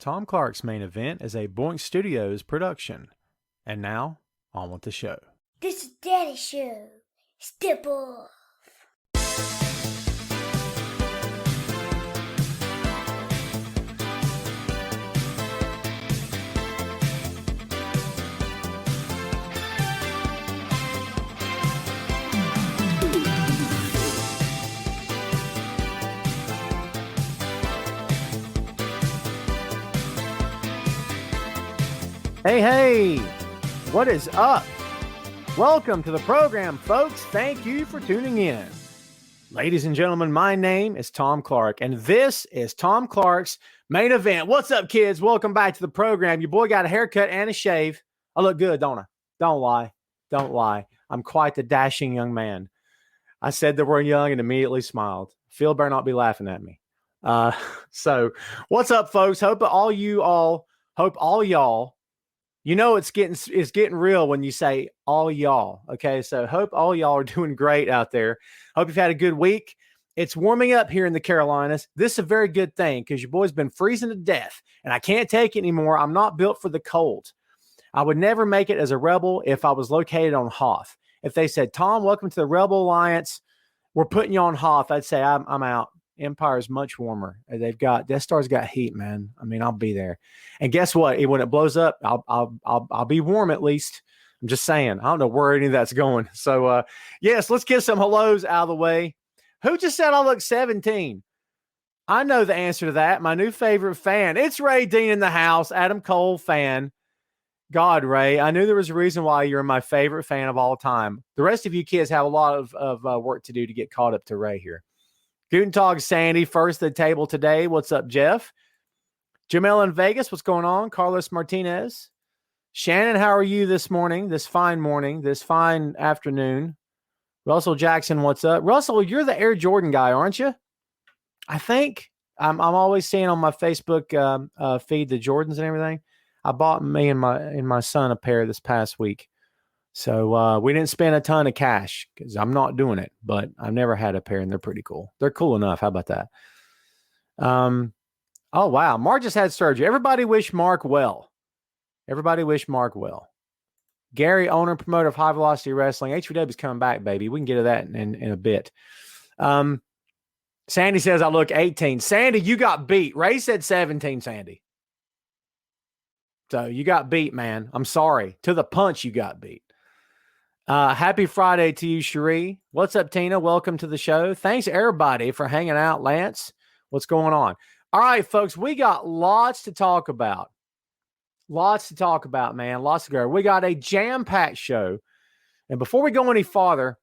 Tom Clark's Main Event is a Boink Studios production. And now, on with the show. This is Daddy's show. Step off. Hey, what is up? Welcome to the program, folks. Thank you for tuning in. Ladies and gentlemen, my name is Tom Clark, and this is Tom Clark's Main Event. What's up, kids? Welcome back to the program. Your boy got a haircut and a shave. I look good, don't I? Don't lie. Don't lie. I'm quite the dashing young man. I said the word young and immediately smiled. Phil better not be laughing at me. So what's up, folks? Hope all y'all, you know, it's getting real when you say all y'all. Okay. So hope all y'all are doing great out there. Hope you've had a good week. It's warming up here in the Carolinas. This is a very good thing because your boy's been freezing to death and I can't take it anymore. I'm not built for the cold. I would never make it as a rebel if I was located on Hoth. If they said, Tom, welcome to the Rebel Alliance, we're putting you on Hoth, I'd say I'm out. Empire is much warmer. Death Star's got heat, man. I mean, I'll be there. And guess what? When it blows up, I'll be warm at least. I'm just saying. I don't know where any of that's going. So yes, let's get some hellos out of the way. Who just said I look 17? I know the answer to that. My new favorite fan. It's Ray Dean in the house. Adam Cole fan. God, Ray, I knew there was a reason why you're my favorite fan of all time. The rest of you kids have a lot of work to do to get caught up to Ray here. Guten Tag, Sandy, first at the table today. What's up, Jeff? Jamel in Vegas, what's going on? Carlos Martinez. Shannon, how are you this morning, this fine afternoon? Russell Jackson, what's up? Russell, you're the Air Jordan guy, aren't you? I think. I'm always seeing on my Facebook feed the Jordans and everything. I bought me and my son a pair this past week. So we didn't spend a ton of cash because I'm not doing it, but I've never had a pair and they're pretty cool. They're cool enough. How about that? Oh, wow. Mark just had surgery. Everybody wish Mark well. Gary, owner and promoter of High Velocity Wrestling. HVW is coming back, baby. We can get to that in a bit. Sandy says I look 18. Sandy, you got beat. Ray said 17, Sandy. So you got beat, man. I'm sorry. To the punch, you got beat. Happy Friday to you, Cherie. What's up, Tina? Welcome to the show. Thanks, everybody, for hanging out. Lance, what's going on? All right, folks, we got lots to talk about. Man. Lots to go. We got a jam-packed show. And before we go any farther,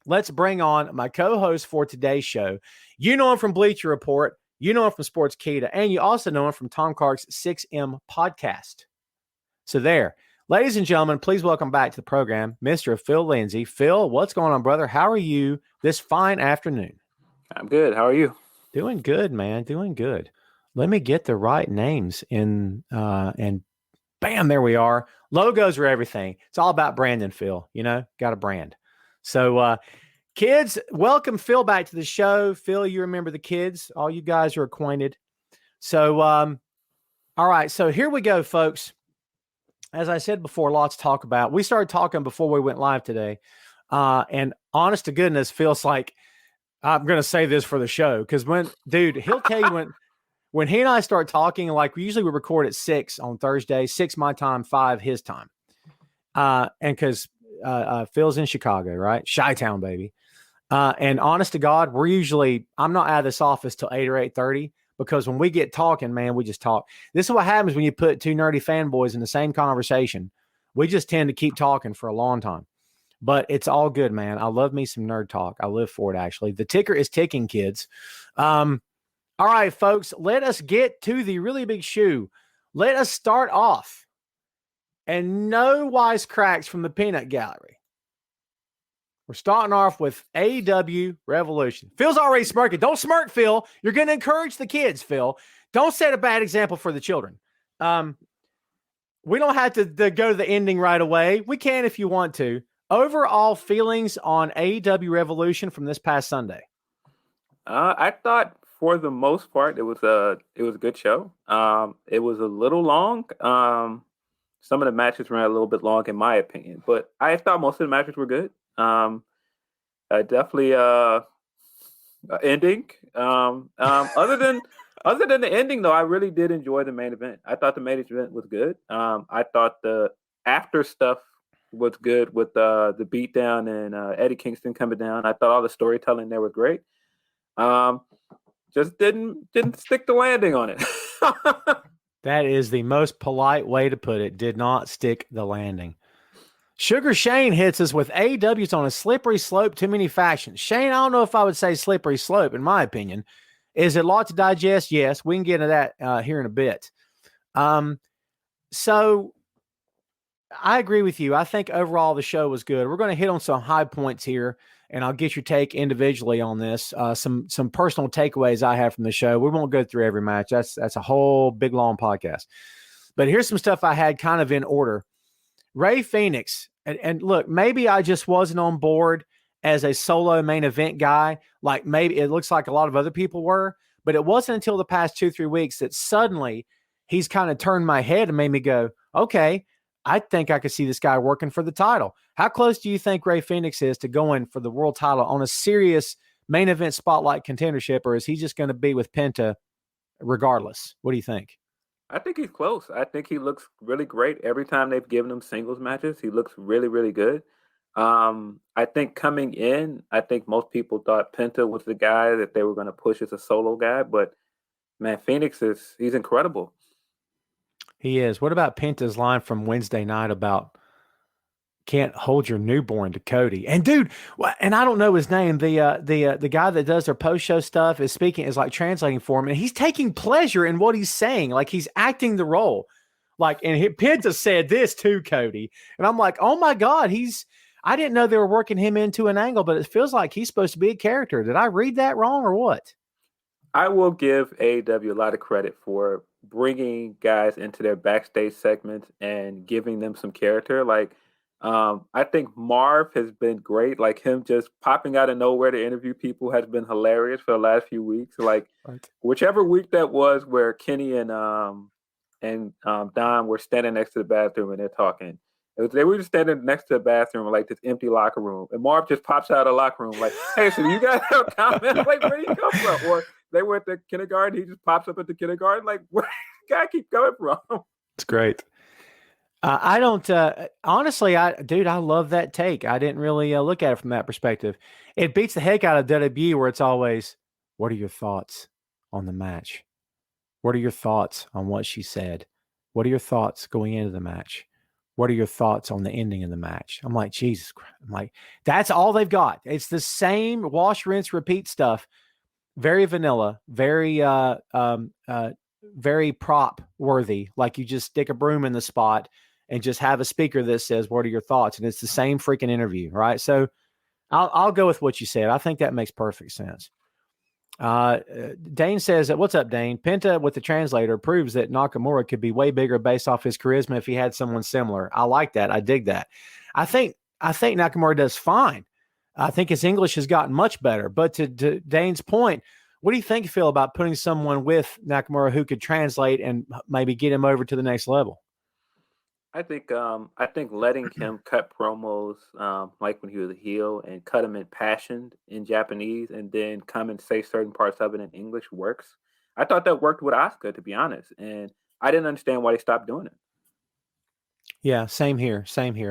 let's bring on my co-host for today's show. You know him from Bleacher Report. You know him from Sports Kita. And you also know him from Tom Clark's 6M podcast. So there. Ladies and gentlemen, please welcome back to the program, Mr. Phil Lindsey. Phil, what's going on, brother? How are you this fine afternoon? I'm good. How are you? Doing good, man. Doing good. Let me get the right names in, and bam, there we are. Logos are everything. It's all about branding, Phil. You know, got a brand. So, kids, welcome Phil back to the show. Phil, you remember the kids. All you guys are acquainted. So, all right. So here we go, folks. As I said before, lots to talk about. We started talking before we went live today. And honest to goodness, feels like I'm going to say this for the show. Because he'll tell you when he and I start talking, like usually we record at 6 on Thursday, 6 my time, 5 his time. And because Phil's in Chicago, right? Chi-Town, baby. And honest to God, I'm not out of this office till 8 or 8:30. Because when we get talking, man, we just talk. This is what happens when you put two nerdy fanboys in the same conversation. We just tend to keep talking for a long time. But it's all good, man. I love me some nerd talk. I live for it, actually. The ticker is ticking, kids. All right, folks, let us get to the really big shoe. Let us start off. And no wisecracks from the peanut gallery. We're starting off with AEW Revolution. Phil's already smirking. Don't smirk, Phil. You're going to encourage the kids, Phil. Don't set a bad example for the children. We don't have to go to the ending right away. We can if you want to. Overall feelings on AEW Revolution from this past Sunday. I thought for the most part, it was a good show. It was a little long. Some of the matches ran a little bit long, in my opinion, but I thought most of the matches were good. Definitely ending. Other than the ending, though, I really did enjoy the main event. I thought the main event was good. I thought the after stuff was good with the beatdown and Eddie Kingston coming down. I thought all the storytelling there was great. Just didn't stick the landing on it. That is the most polite way to put it. Did not stick the landing. Sugar Shane hits us with AEW's on a slippery slope, too many factions. Shane, I don't know if I would say slippery slope, in my opinion. Is it a lot to digest? Yes. We can get into that here in a bit. So I agree with you. I think overall the show was good. We're going to hit on some high points here, and I'll get your take individually on this. Some personal takeaways I have from the show. We won't go through every match. That's a whole big, long podcast. But here's some stuff I had kind of in order. Ray Phoenix, and look, maybe I just wasn't on board as a solo main event guy. Like maybe it looks like a lot of other people were, but it wasn't until the past 2-3 weeks that suddenly he's kind of turned my head and made me go, okay, I think I could see this guy working for the title. How close do you think Ray Phoenix is to going for the world title on a serious main event spotlight contendership, or is he just going to be with Penta regardless? What do you think? I think he's close. I think he looks really great. Every time they've given him singles matches, he looks really, really good. I think coming in, I think most people thought Penta was the guy that they were going to push as a solo guy, but man, Phoenix he's incredible. He is. What about Penta's line from Wednesday night about can't hold your newborn to Cody? And dude, and I don't know his name. The guy that does their post show stuff is like translating for him, and he's taking pleasure in what he's saying. Like he's acting the role. Like, and Penta said this to Cody, and I'm like, oh my God, I didn't know they were working him into an angle, but it feels like he's supposed to be a character. Did I read that wrong or what? I will give AEW a lot of credit for bringing guys into their backstage segments and giving them some character. Like, I think Marv has been great. Like him just popping out of nowhere to interview people has been hilarious for the last few weeks. Like whichever week that was where Kenny and Don were standing next to the bathroom and they're talking. They were just standing next to the bathroom, like this empty locker room. And Marv just pops out of the locker room like, hey, so you guys have a comment? Like, where do you come from? Or they were at the kindergarten. He just pops up at the kindergarten. Like, where does this guy keep coming from? It's great. I don't, honestly, I love that take. I didn't really look at it from that perspective. It beats the heck out of WWE where it's always, what are your thoughts on the match? What are your thoughts on what she said? What are your thoughts going into the match? What are your thoughts on the ending of the match? I'm like, Jesus Christ. I'm like, that's all they've got. It's the same wash, rinse, repeat stuff. Very vanilla, very prop worthy. Like you just stick a broom in the spot and just have a speaker that says, what are your thoughts? And it's the same freaking interview, right? So I'll go with what you said. I think that makes perfect sense. Dane says, what's up, Dane? Penta with the translator proves that Nakamura could be way bigger based off his charisma if he had someone similar. I like that. I dig that. I think Nakamura does fine. I think his English has gotten much better. But to Dane's point, what do you think, Phil, about putting someone with Nakamura who could translate and maybe get him over to the next level? I think letting him cut promos like when he was a heel and cut him in passion in Japanese and then come and say certain parts of it in English works. I thought that worked with Asuka, to be honest, and I didn't understand why they stopped doing it. Yeah, same here.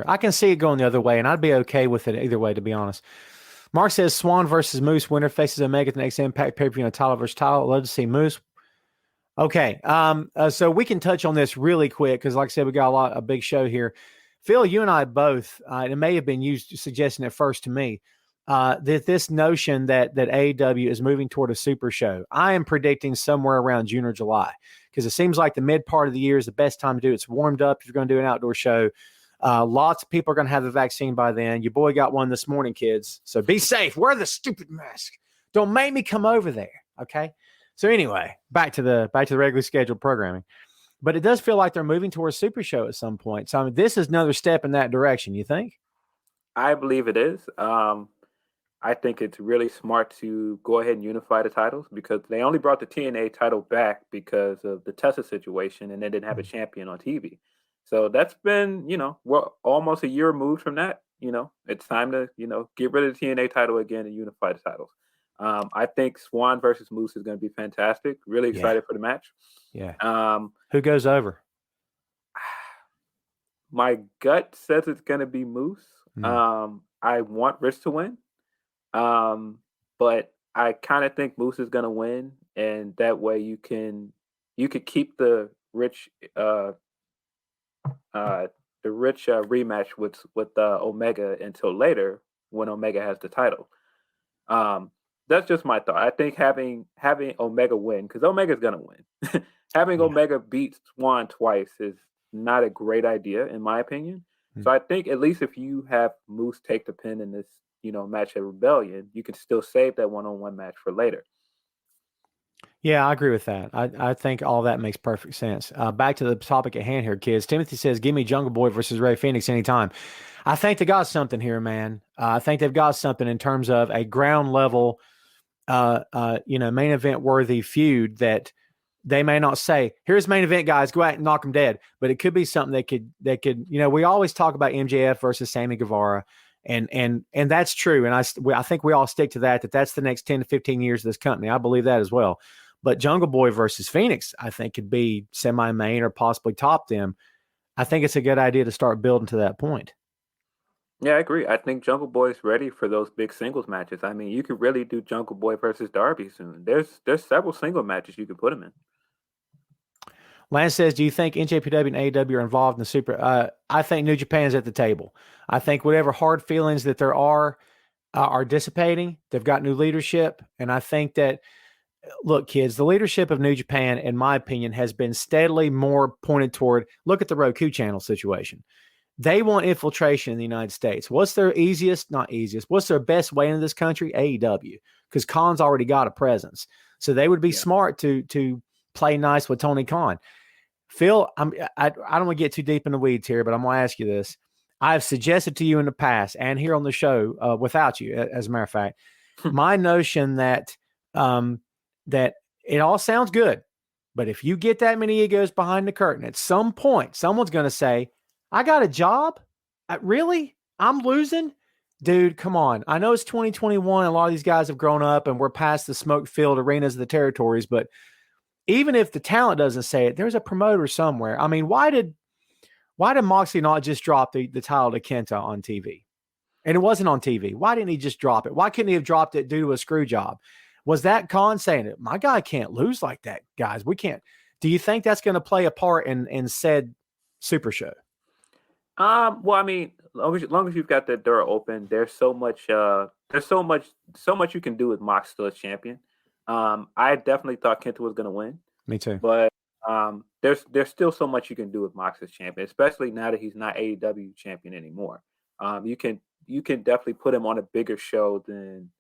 I can see it going the other way, and I'd be okay with it either way, to be honest. Mark says Swan versus Moose winner faces Omega at the next Impact pay-per-view on title versus title. I'd love to see Moose. Okay, so we can touch on this really quick because, like I said, we got a big show here. Phil, you and I both, it may have been you suggesting it first to me, that this notion that AEW is moving toward a super show. I am predicting somewhere around June or July because it seems like the mid part of the year is the best time to do it. It's warmed up if you're going to do an outdoor show. Lots of people are going to have the vaccine by then. Your boy got one this morning, kids. So be safe. Wear the stupid mask. Don't make me come over there, okay? So anyway, back to the regularly scheduled programming. But it does feel like they're moving towards Super Show at some point. So I mean, this is another step in that direction, you think? I believe it is. I think it's really smart to go ahead and unify the titles because they only brought the TNA title back because of the Tessa situation and they didn't have a champion on TV. So that's been, we're almost a year removed from that. It's time to, get rid of the TNA title again and unify the titles. I think Swan versus Moose is going to be fantastic. Really excited for the match. Yeah. Who goes over? My gut says it's going to be Moose. I want Rich to win. But I kind of think Moose is going to win, and that way you could keep the Rich rematch with Omega until later when Omega has the title. That's just my thought. I think having Omega win, because Omega's going to win. Having Omega beat Swan twice is not a great idea, in my opinion. So I think at least if you have Moose take the pin in this, match at Rebellion, you can still save that one-on-one match for later. Yeah, I agree with that. I think all that makes perfect sense. Back to the topic at hand here, kids. Timothy says, give me Jungle Boy versus Ray Phoenix anytime. I think they got something here, man. I think they've got something in terms of a ground level, main event worthy feud that they may not say, here's main event, guys, go out and knock them dead. But it could be something that could, we always talk about MJF versus Sammy Guevara. And that's true. And I think we all stick to that's the next 10 to 15 years of this company. I believe that as well. But Jungle Boy versus Phoenix, I think could be semi-main or possibly top them. I think it's a good idea to start building to that point. Yeah, I agree. I think Jungle Boy is ready for those big singles matches. I mean, you could really do Jungle Boy versus Darby soon. There's several single matches you could put him in. Lance says, do you think NJPW and AEW are involved in the Super? I think New Japan's at the table. I think whatever hard feelings that there are dissipating. They've got new leadership. And I think that, look, kids, the leadership of New Japan, in my opinion, has been steadily more pointed toward, look at the Roku channel situation. They want infiltration in the United States. What's their what's their best way into this country? AEW, because Khan's already got a presence. So they would be smart to play nice with Tony Khan. Phil, I don't want to get too deep in the weeds here, but I'm going to ask you this. I've suggested to you in the past and here on the show without you, as a matter of fact, my notion that that it all sounds good, but if you get that many egos behind the curtain, at some point, someone's going to say, I got a job? Really? I'm losing? Dude, come on. I know it's 2021. A lot of these guys have grown up and we're past the smoke-filled arenas of the territories, but even if the talent doesn't say it, there's a promoter somewhere. I mean, why did Moxley not just drop the title to Kenta on TV? And it wasn't on TV. Why didn't he just drop it? Why couldn't he have dropped it due to a screw job? Was that Khan saying it? My guy can't lose like that, guys. We can't. Do you think that's going to play a part in said Super Show? Well, I mean, as long as you've got that door open, there's so much you can do with Mox still as champion. I definitely thought Kenta was going to win. Me too. But there's still so much you can do with Mox as champion, especially now that he's not AEW champion anymore. You can definitely put him on a bigger show than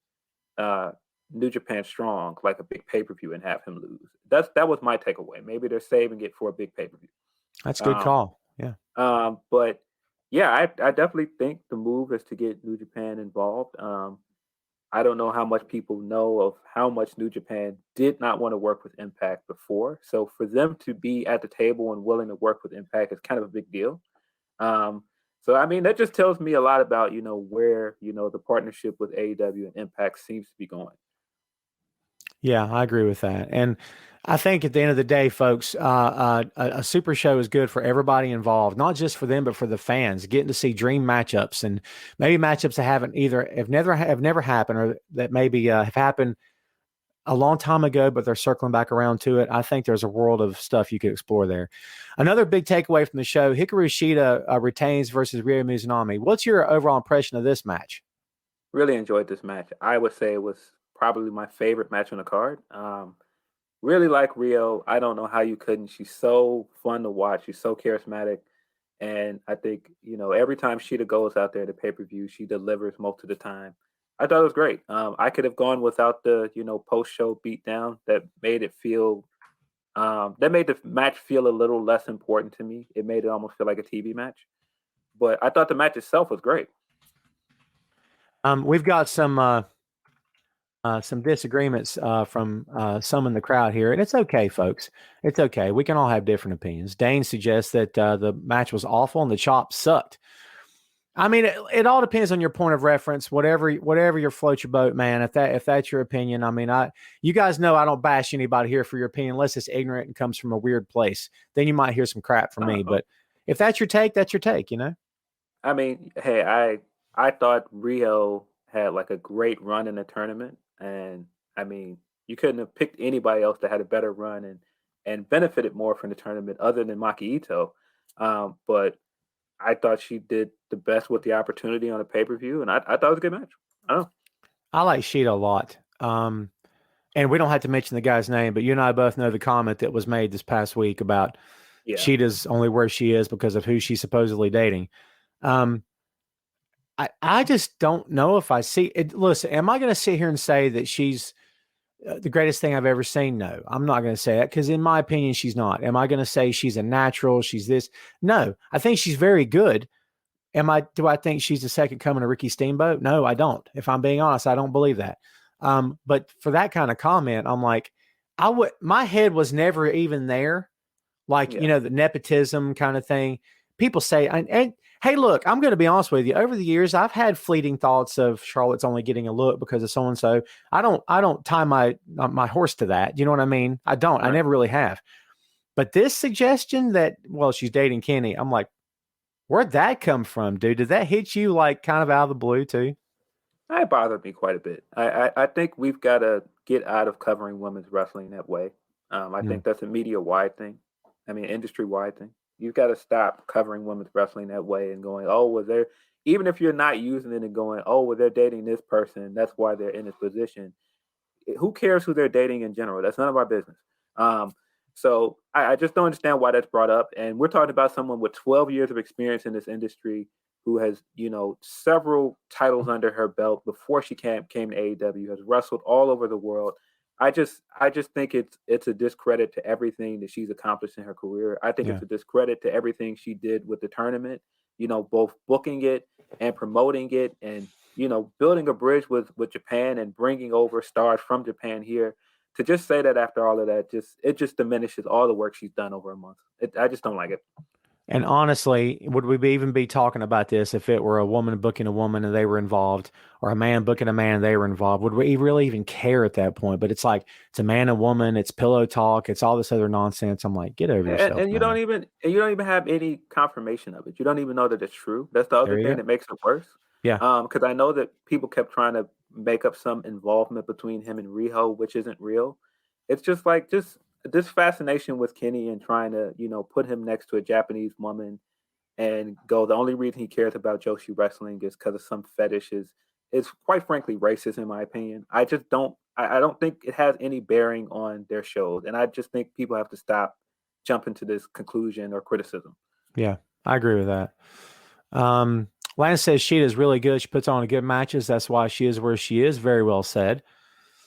New Japan Strong, like a big pay-per-view, and have him lose. That was my takeaway. Maybe they're saving it for a big pay-per-view. That's a good call. Yeah. But yeah, I definitely think the move is to get New Japan involved. I don't know how much people know of how much New Japan did not want to work with Impact before. So for them to be at the table and willing to work with Impact is kind of a big deal. So, I mean, that just tells me a lot about, where, the partnership with AEW and Impact seems to be going. Yeah, I agree with that. And I think at the end of the day, folks, a super show is good for everybody involved, not just for them, but for the fans, getting to see dream matchups and maybe matchups that have never happened, or that maybe have happened a long time ago, but they're circling back around to it. I think there's a world of stuff you could explore there. Another big takeaway from the show, Hikaru Shida retains versus Ryo Mizunami. What's your overall impression of this match? Really enjoyed this match. I would say it was probably my favorite match on the card. Really like Rio. I don't know how you couldn't. She's so fun to watch. She's so charismatic. And I think, every time Shida goes out there to pay-per-view, she delivers most of the time. I thought it was great. I could have gone without the, post-show beatdown that made it feel, that made the match feel a little less important to me. It made it almost feel like a TV match. But I thought the match itself was great. We've got some disagreements from some in the crowd here, and it's okay, folks. It's okay. We can all have different opinions. Dane suggests that the match was awful and the chop sucked. I mean, it all depends on your point of reference. Whatever your float your boat, man. If that's your opinion, I mean, you guys know I don't bash anybody here for your opinion unless it's ignorant and comes from a weird place. Then you might hear some crap from me. But if that's your take, that's your take. I mean, hey, I thought Rio had like a great run in the tournament, and I mean, you couldn't have picked anybody else that had a better run and benefited more from the tournament other than Maki Ito. But I thought she did the best with the opportunity on a pay per view, and I thought it was a good match. I like Sheeta a lot. And we don't have to mention the guy's name, but you and I both know the comment that was made this past week about Sheeta's only where she is because of who she's supposedly dating. I just don't know if I see it. Listen, am I going to sit here and say that she's the greatest thing I've ever seen? No, I'm not going to say that because in my opinion, she's not. Am I going to say she's a natural? She's this? No, I think she's very good. Do I think she's the second coming of Ricky Steamboat? No, I don't. If I'm being honest, I don't believe that. But for that kind of comment, I'm like, my head was never even there. Like, the nepotism kind of thing. People say, and hey, look, I'm going to be honest with you. Over the years, I've had fleeting thoughts of Charlotte's only getting a look because of so-and-so. I don't tie my horse to that. You know what I mean? I don't. Right. I never really have. But this suggestion that, well, she's dating Kenny, I'm like, where'd that come from, dude? Did that hit you like kind of out of the blue too? It bothered me quite a bit. I think we've got to get out of covering women's wrestling that way. I think that's a media-wide thing. I mean, industry-wide thing. You've got to stop covering women's wrestling that way and going, oh, well, even if you're not using it and going, oh, well, they're dating this person, that's why they're in this position. Who cares who they're dating in general? That's none of our business. So I just don't understand why that's brought up. And we're talking about someone with 12 years of experience in this industry who has, several titles under her belt before she came to AEW, has wrestled all over the world. I just think it's a discredit to everything that she's accomplished in her career. I think it's a discredit to everything she did with the tournament, both booking it and promoting it and, building a bridge with Japan and bringing over stars from Japan here. To just say that after all of that, it just diminishes all the work she's done over a month. I just don't like it. And honestly, would we even be talking about this if it were a woman booking a woman and they were involved, or a man booking a man and they were involved? Would we really even care at that point? But it's like, it's a man and woman, it's pillow talk, it's all this other nonsense. I'm like, get over yourself. And you don't even have any confirmation of it. You don't even know that it's true. That's the other thing that makes it worse. Yeah. Because I know that people kept trying to make up some involvement between him and Riho, which isn't real. It's just like this fascination with Kenny and trying to, put him next to a Japanese woman and go, the only reason he cares about Joshi wrestling is because of some fetishes. It's quite frankly racist in my opinion. I don't think it has any bearing on their shows. And I just think people have to stop jumping to this conclusion or criticism. Yeah, I agree with that. Lance says Sheeta is really good. She puts on good matches. That's why she is where she is. Very well said.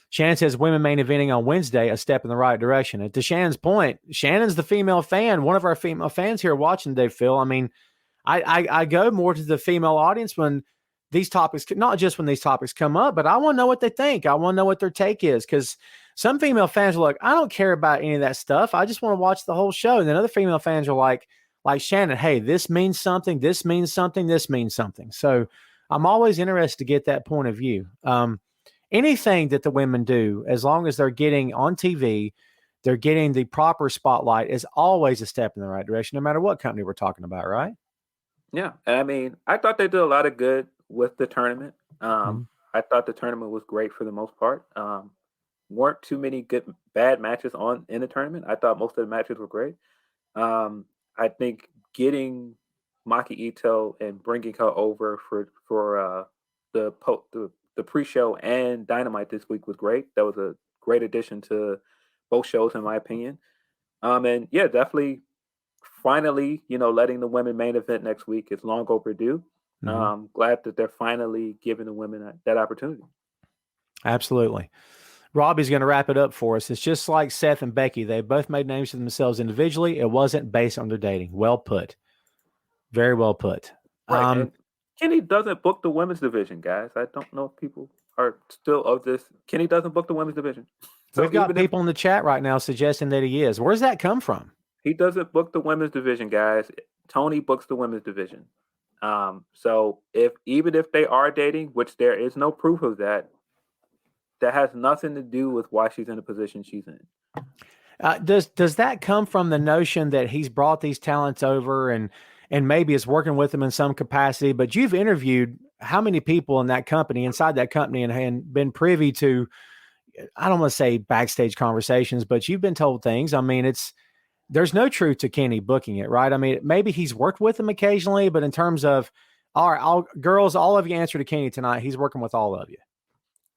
Shannon says women main eventing on Wednesday, a step in the right direction. And to Shannon's point, Shannon's the female fan, one of our female fans here watching today, Phil. I mean, I go more to the female audience when these topics, not just when these topics come up, but I want to know what they think. I want to know what their take is, because some female fans are like, I don't care about any of that stuff. I just want to watch the whole show. And then other female fans are like Shannon, hey, this means something, this means something, this means something. So I'm always interested to get that point of view. Anything that the women do, as long as they're getting on TV, they're getting the proper spotlight, is always a step in the right direction, no matter what company we're talking about, right? Yeah. I mean, I thought they did a lot of good with the tournament. I thought the tournament was great for the most part. Weren't too many bad matches in the tournament. I thought most of the matches were great. I think getting Maki Ito and bringing her over for the pre-show and Dynamite this week was great. That was a great addition to both shows, in my opinion. And yeah, definitely finally, letting the women main event next week is long overdue. Glad that they're finally giving the women that opportunity. Absolutely. Robbie's going to wrap it up for us. It's just like Seth and Becky. They both made names for themselves individually. It wasn't based on their dating. Well put. Very well put. Right. Kenny doesn't book the women's division, guys. I don't know if people are still of this. Kenny doesn't book the women's division. So We've got people in the chat right now suggesting that he is. Where's that come from? He doesn't book the women's division, guys. Tony books the women's division. So even if they are dating, which there is no proof of that, that has nothing to do with why she's in the position she's in. Does that come from the notion that he's brought these talents over and maybe is working with them in some capacity? But you've interviewed how many people in that company, inside that company, and been privy to, I don't want to say backstage conversations, but you've been told things. I mean, there's no truth to Kenny booking it, right? I mean, maybe he's worked with them occasionally, but in terms of, all right, girls, all of you answer to Kenny tonight. He's working with all of you.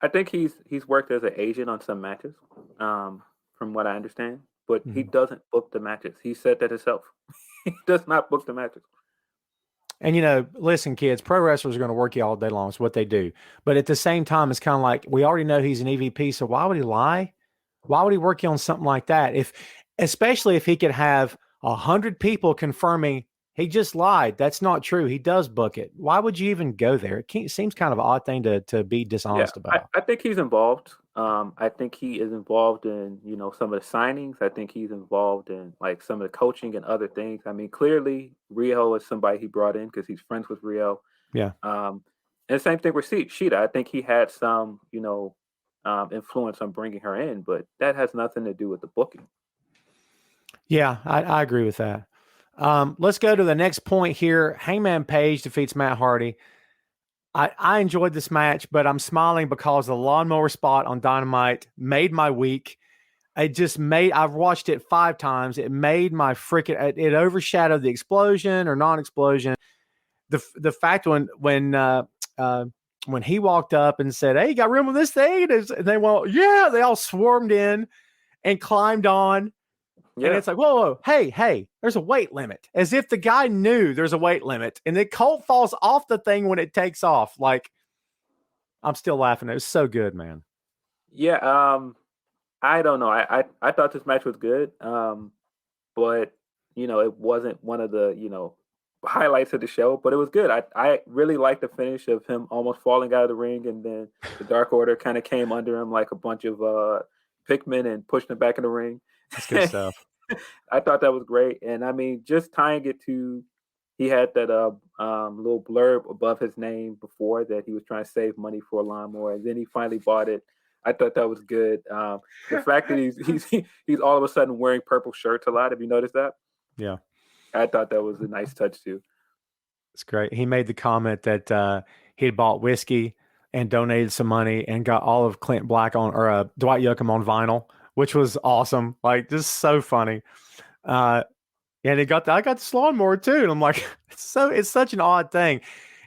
I think he's worked as an agent on some matches, from what I understand, but he doesn't book the matches. He said that himself. He does not book the matches. And, listen, kids, pro wrestlers are going to work you all day long. It's what they do. But at the same time, it's kind of like, we already know he's an EVP, so why would he lie? Why would he work you on something like that? Especially if he could have 100 people confirming he just lied. That's not true. He does book it. Why would you even go there? It seems kind of an odd thing to be dishonest about. I think he's involved. I think he is involved in, some of the signings. I think he's involved in like some of the coaching and other things. I mean, clearly Rio is somebody he brought in because he's friends with Rio. Yeah. And the same thing with Sheeta. I think he had some, influence on bringing her in, but that has nothing to do with the booking. Yeah, I agree with that. Let's go to the next point here. Hangman Page defeats Matt Hardy. I enjoyed this match, but I'm smiling because the lawnmower spot on Dynamite made my week. I've watched it 5 times. It made my it overshadowed the explosion or non-explosion. The fact when he walked up and said, "Hey, you got room on this thing?" And they went, "Yeah," they all swarmed in and climbed on. Yeah. And it's like, whoa, hey, there's a weight limit. As if the guy knew there's a weight limit. And the Colt falls off the thing when it takes off. Like, I'm still laughing. It was so good, man. Yeah, I don't know. I thought this match was good. But, it wasn't one of the, highlights of the show, but it was good. I really liked the finish of him almost falling out of the ring, and then the Dark Order kind of came under him like a bunch of Pikmin and pushed him back in the ring. That's good stuff. I thought that was great. And I mean, just tying it to, he had that little blurb above his name before that he was trying to save money for a lawnmower, and then he finally bought it. I thought that was good. The fact that he's all of a sudden wearing purple shirts a lot. Have you noticed that? Yeah. I thought that was a nice touch too. It's great. He made the comment that he had bought whiskey and donated some money and got all of Clint Black or Dwight Yoakam on vinyl, which was awesome. Like, just so funny. And I got this lawnmower too. And I'm like, it's such an odd thing.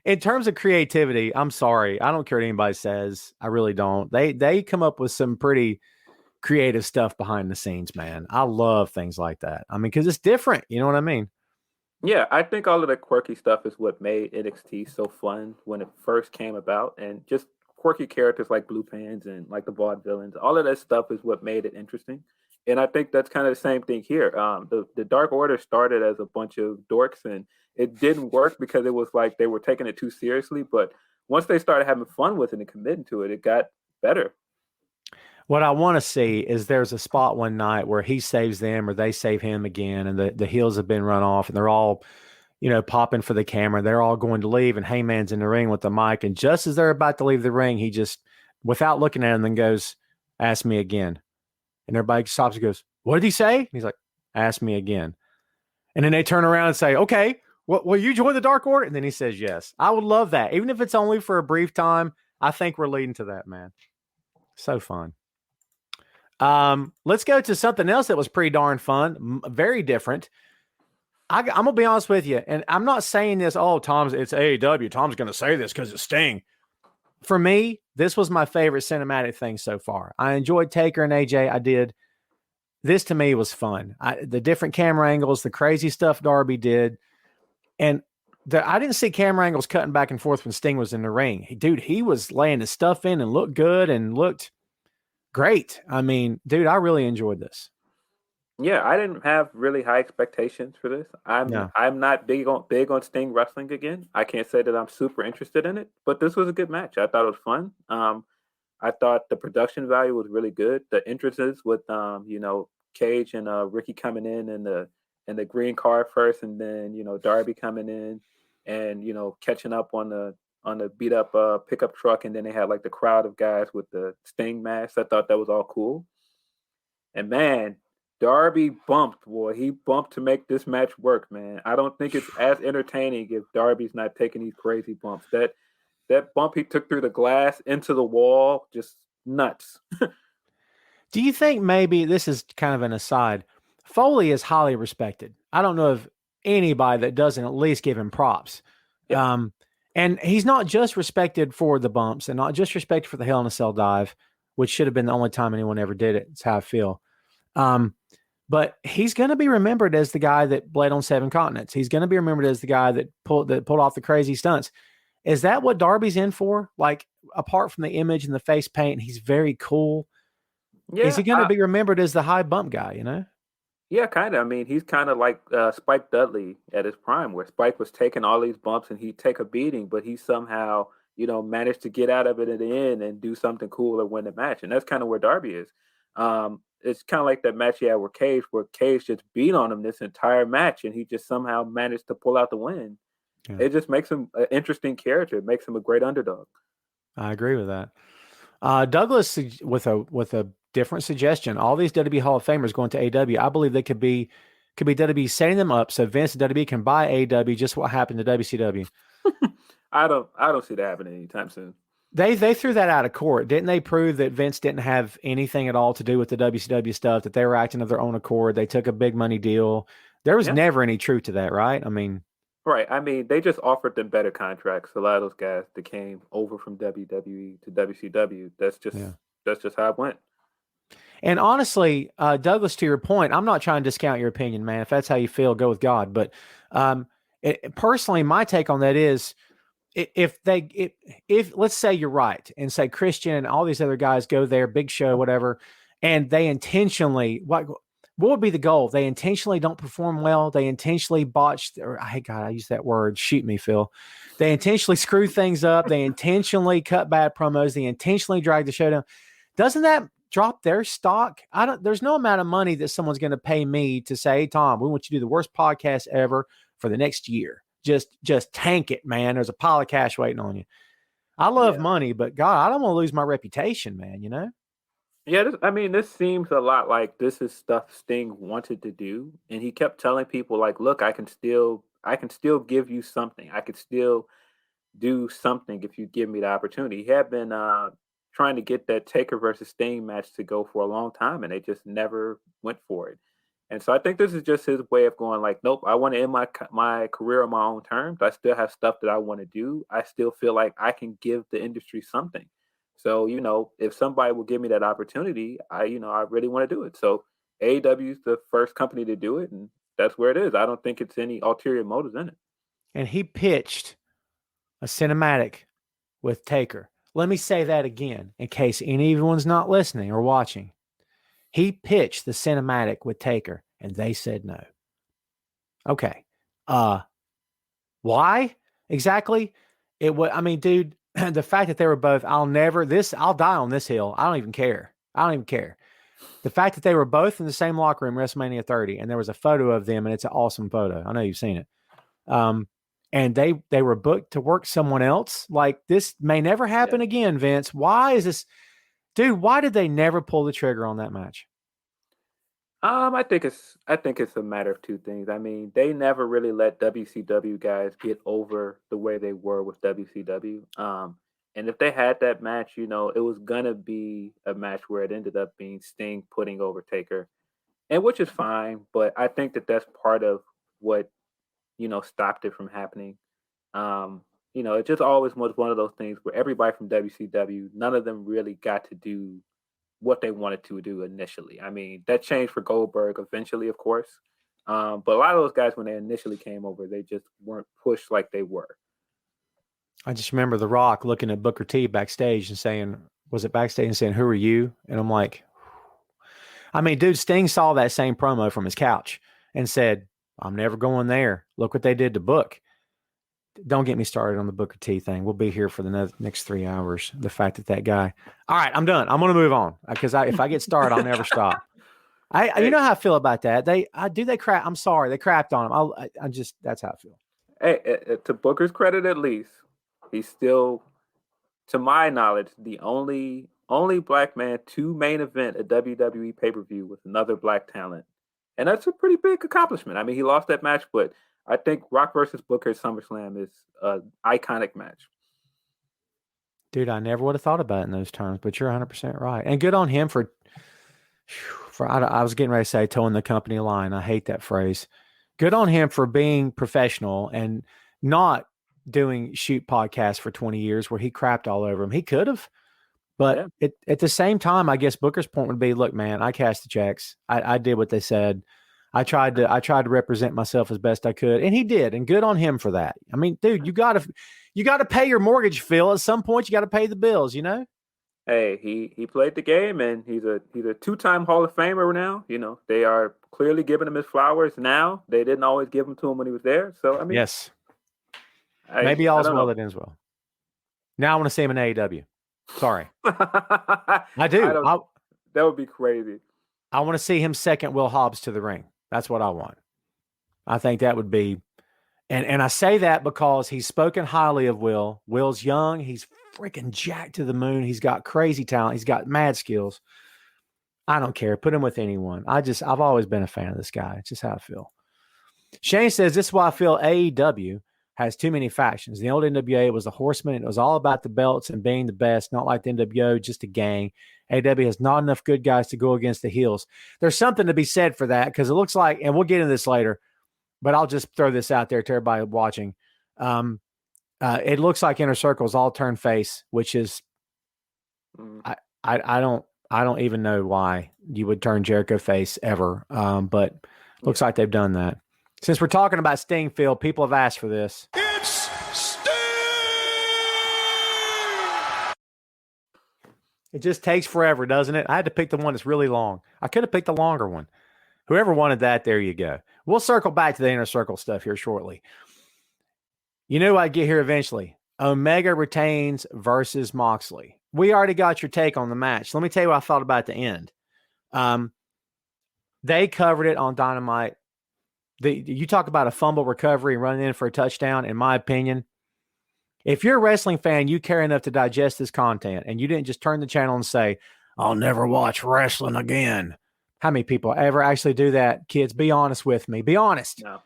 In terms of creativity, I'm sorry. I don't care what anybody says. I really don't. They come up with some pretty creative stuff behind the scenes, man. I love things like that. I mean, because it's different. You know what I mean? Yeah, I think all of the quirky stuff is what made NXT so fun when it first came about. And just quirky characters like Blue Pants and like the Vaudevillains, all of that stuff is what made it interesting. And I think that's kind of the same thing here. The Dark Order started as a bunch of dorks, and it didn't work because it was like they were taking it too seriously. But once they started having fun with it and committing to it, it got better. What I want to see is there's a spot one night where he saves them or they save him again, and the heels have been run off, and they're all, popping for the camera. They're all going to leave, and Hangman's in the ring with the mic, and just as they're about to leave the ring, he just, without looking at him, then goes, "Ask me again." And everybody stops and goes, "What did he say?" And he's like, "Ask me again." And then they turn around and say, "Okay, will you join the Dark Order?" And then he says, "Yes." I would love that. Even if it's only for a brief time, I think we're leading to that, man. So fun. Let's go to something else that was pretty darn fun. Very different. I'm going to be honest with you, and I'm not saying this, it's AEW. Tom's going to say this because it's Sting. For me, this was my favorite cinematic thing so far. I enjoyed Taker and AJ. I did. This to me was fun. The different camera angles, the crazy stuff Darby did. And I didn't see camera angles cutting back and forth when Sting was in the ring. He was laying his stuff in and looked good and looked great. I mean, dude, I really enjoyed this. Yeah, I didn't have really high expectations for this. No. I'm not big on Sting wrestling again. I can't say that I'm super interested in it, but this was a good match. I thought it was fun. I thought the production value was really good. The entrances with Cage and Ricky coming in the green car first, and then Darby coming in and catching up on the beat up pickup truck, and then they had like the crowd of guys with the Sting masks. I thought that was all cool. And man, Darby bumped, boy. He bumped to make this match work, man. I don't think it's as entertaining if Darby's not taking these crazy bumps. That bump he took through the glass into the wall, just nuts. Do you think maybe this is kind of an aside? Foley is highly respected. I don't know of anybody that doesn't at least give him props. Yeah. And he's not just respected for the bumps and not just respected for the Hell in a Cell dive, which should have been the only time anyone ever did it. It's how I feel. But he's going to be remembered as the guy that bled on 7 continents. He's going to be remembered as the guy that pulled off the crazy stunts. Is that what Darby's in for? Like, apart from the image and the face paint, he's very cool. Yeah. Is he going to be remembered as the high bump guy, Yeah, kind of. I mean, he's kind of like Spike Dudley at his prime, where Spike was taking all these bumps and he'd take a beating, but he somehow, managed to get out of it at the end and do something cool or win the match. And that's kind of where Darby is. It's kind of like that match he had with Cage, where Cage just beat on him this entire match and he just somehow managed to pull out the win. Yeah. It just makes him an interesting character. It makes him a great underdog. I agree with that. Douglas with a different suggestion. All these WWE Hall of Famers going to AEW, I believe they could be WWE setting them up so Vince and WWE can buy AEW, just what happened to WCW. I don't see that happening anytime soon. They threw that out of court. Didn't they prove that Vince didn't have anything at all to do with the WCW stuff, that they were acting of their own accord? They took a big money deal. There was never any truth to that, right? I mean, right. I mean, they just offered them better contracts. A lot of those guys that came over from WWE to WCW. That's just how it went. And honestly, Douglas, to your point, I'm not trying to discount your opinion, man. If that's how you feel, go with God. But personally, my take on that is, if let's say you're right and say Christian and all these other guys go there, big show, whatever, and they intentionally, what would be the goal? They intentionally don't perform well. They intentionally botched, or hey, God, I use that word. Shoot me, Phil. They intentionally screw things up. They intentionally cut bad promos. They intentionally drag the show down. Doesn't that drop their stock? There's no amount of money that someone's going to pay me to say, hey, Tom, we want you to do the worst podcast ever for the next year. Just tank it, man. There's a pile of cash waiting on you. I love money, but God, I don't want to lose my reputation, man, Yeah, this seems a lot like this is stuff Sting wanted to do, and he kept telling people like, "Look, I can still give you something. I could still do something if you give me the opportunity." He had been trying to get that Taker versus Sting match to go for a long time, and they just never went for it. And so I think this is just his way of going like, nope, I want to end my career on my own terms. I still have stuff that I want to do. I still feel like I can give the industry something. So, if somebody will give me that opportunity, I really want to do it. So AEW is the first company to do it, and that's where it is. I don't think it's any ulterior motives in it. And he pitched a cinematic with Taker. Let me say that again in case anyone's not listening or watching. He pitched the cinematic with Taker, and they said no. Okay. Why exactly? Dude, the fact that they were both, I'll die on this hill. I don't even care. The fact that they were both in the same locker room, WrestleMania 30, and there was a photo of them, and it's an awesome photo. I know you've seen it. And they were booked to work someone else. Like, this may never happen again, Vince. Why is this? Dude, why did they never pull the trigger on that match? I think it's a matter of two things. I mean, they never really let WCW guys get over the way they were with WCW. And if they had that match, it was gonna be a match where it ended up being Sting putting over Taker, and which is fine. But I think that that's part of what stopped it from happening. It just always was one of those things where everybody from WCW, none of them really got to do what they wanted to do initially. I mean, that changed for Goldberg eventually, of course. But a lot of those guys, when they initially came over, they just weren't pushed like they were. I just remember The Rock looking at Booker T backstage and saying, was it backstage and saying, who are you? And I'm like, I mean, dude, Sting saw that same promo from his couch and said, I'm never going there. Look what they did to Book. Don't get me started on the Booker T thing. We'll be here for the next 3 hours. The fact that guy. All right, I'm done. I'm going to move on because if I get started, I'll never stop. You know how I feel about that. They crap. I'm sorry, they crapped on him. I just that's how I feel. Hey, to Booker's credit, at least he's still, to my knowledge, the only black man to main event a WWE pay-per-view with another black talent, and that's a pretty big accomplishment. I mean, he lost that match, but I think Rock versus Booker at SummerSlam is an iconic match. Dude, I never would have thought about it in those terms, but you're 100% right, and good on him for. I was getting ready to say towing the company line. I hate that phrase. Good on him for being professional and not doing shoot podcasts for 20 years where he crapped all over him. He could have, but at the same time, I guess Booker's point would be, look, man, I cashed the checks. I did what they said. I tried to represent myself as best I could, and he did. And good on him for that. I mean, dude, you got to pay your mortgage, Phil. At some point, you got to pay the bills, you know? Hey, he played the game, and he's a 2-time Hall of Famer now. You know, they are clearly giving him his flowers now. They didn't always give them to him when he was there. So I mean, yes, maybe all's well that ends well. Now I want to see him in AEW. Sorry, I do. That would be crazy. I want to see him second Will Hobbs to the ring. That's what I want. I think that would be, and I say that because he's spoken highly of Will. Will's young. He's freaking jacked to the moon. He's got crazy talent. He's got mad skills. I don't care. Put him with anyone. I've always been a fan of this guy. It's just how I feel. Shane says, this is why I feel AEW has too many factions. The old NWA was the Horsemen. It was all about the belts and being the best, not like the NWO, just a gang. AEW has not enough good guys to go against the heels. There's something to be said for that because it looks like, and we'll get into this later, but I'll just throw this out there to everybody watching. It looks like Inner Circle's all turn face, which is, I don't even know why you would turn Jericho face ever. But looks like they've done that. Since we're talking about Sting, Phil, people have asked for this. It's Sting! It just takes forever, doesn't it? I had to pick the one that's really long. I could have picked the longer one. Whoever wanted that, there you go. We'll circle back to the Inner Circle stuff here shortly. You know I'd get here eventually. Omega retains versus Moxley. We already got your take on the match. Let me tell you what I thought about the end. They covered it on Dynamite. You talk about a fumble recovery and running in for a touchdown, in my opinion. If you're a wrestling fan, you care enough to digest this content, and you didn't just turn the channel and say, I'll never watch wrestling again. How many people ever actually do that? Kids, be honest with me. Be honest. No.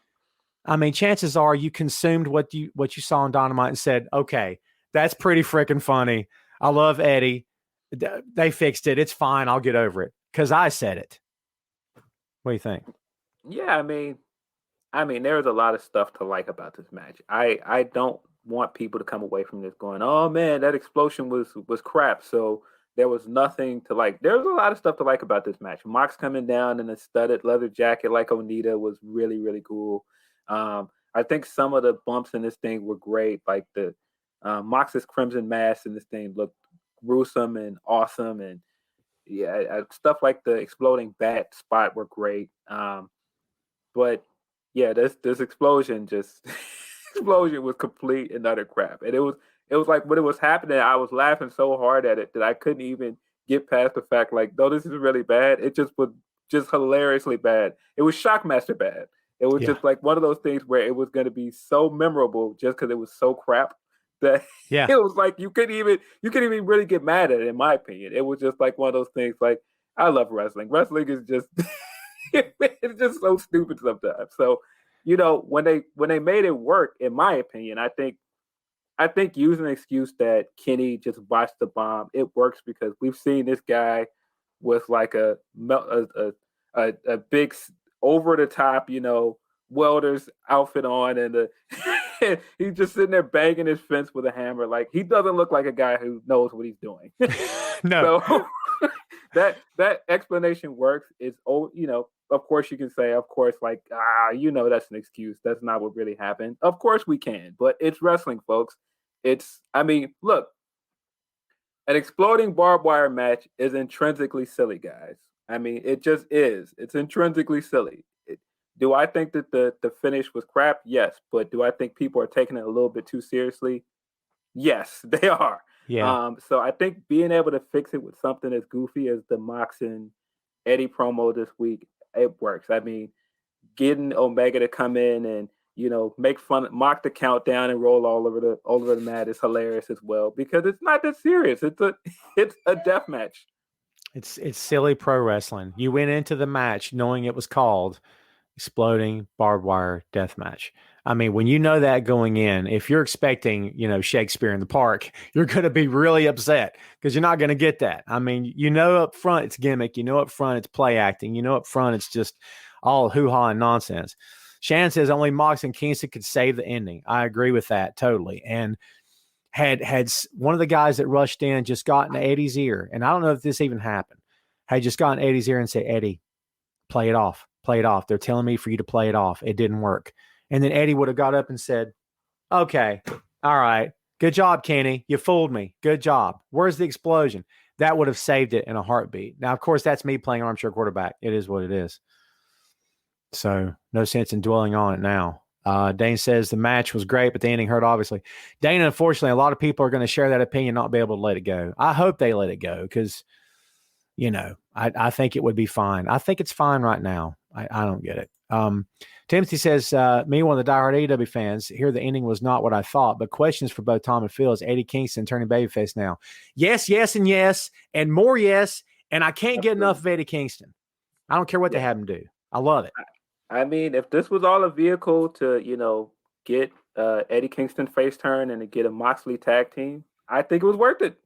I mean, chances are you consumed what you saw on Dynamite and said, okay, that's pretty freaking funny. I love Eddie. They fixed it. It's fine. I'll get over it because I said it. What do you think? Yeah, I mean, there's a lot of stuff to like about this match. I don't want people to come away from this going, oh man, that explosion was crap. So there was nothing to like. There's a lot of stuff to like about this match. Mox coming down in a studded leather jacket like Onita was really, really cool. I think some of the bumps in this thing were great. Like the Mox's crimson mask in this thing looked gruesome and awesome. And stuff like the exploding bat spot were great. But yeah, this explosion was complete and utter crap. And it was like when it was happening, I was laughing so hard at it that I couldn't even get past the fact like, no, this is really bad. It just was just hilariously bad. It was Shockmaster bad. It was just like one of those things where it was going to be so memorable just because it was so crap that it was like you couldn't even really get mad at it, in my opinion. It was just like one of those things like, I love wrestling. Wrestling is just it's just so stupid sometimes. So, you know, when they made it work, in my opinion, I think using the excuse that Kenny just botched the bomb, it works because we've seen this guy with like a big over the top, you know, welder's outfit on, and he's just sitting there banging his fence with a hammer. Like, he doesn't look like a guy who knows what he's doing. No. So that explanation works. It's, you know, of course you can say, of course, like, you know, that's an excuse. That's not what really happened. Of course we can, but it's wrestling, folks. I mean, look, an exploding barbed wire match is intrinsically silly, guys. I mean, it just is. It's intrinsically silly. Do I think that the finish was crap? Yes. But do I think people are taking it a little bit too seriously? Yes, they are. Yeah. So I think being able to fix it with something as goofy as the Mox and Eddie promo this week, it works. I mean, getting Omega to come in and make fun, mock the countdown, and roll all over the mat is hilarious as well because it's not that serious. It's a it's a death match. It's silly pro wrestling. You went into the match knowing it was called Exploding Barbed Wire Death Match. I mean, when you know that going in, if you're expecting, Shakespeare in the Park, you're going to be really upset because you're not going to get that. I mean, up front it's gimmick. Up front it's play acting. Up front it's just all hoo-ha and nonsense. Shannon says only Mox and Kingston could save the ending. I agree with that totally. And had one of the guys that rushed in just gotten Eddie's ear, and I don't know if this even happened, had just gotten Eddie's ear and said, Eddie, play it off. Play it off. They're telling me for you to play it off. It didn't work. And then Eddie would have got up and said, okay, all right, good job, Kenny. You fooled me. Good job. Where's the explosion? That would have saved it in a heartbeat. Now, of course, that's me playing armchair quarterback. It is what it is. So no sense in dwelling on it now. Dane says the match was great, but the ending hurt, obviously. Dane, unfortunately, a lot of people are going to share that opinion, not be able to let it go. I hope they let it go because, I think it would be fine. I think it's fine right now. I don't get it. Timothy says, me, one of the diehard AEW fans, here the ending was not what I thought, but questions for both Tom and Phil. Is Eddie Kingston turning babyface now? Yes, and more yes, and I can't get enough of Eddie Kingston. I don't care what they have him do. I love it. I mean, if this was all a vehicle to, get Eddie Kingston face turn and to get a Moxley tag team, I think it was worth it.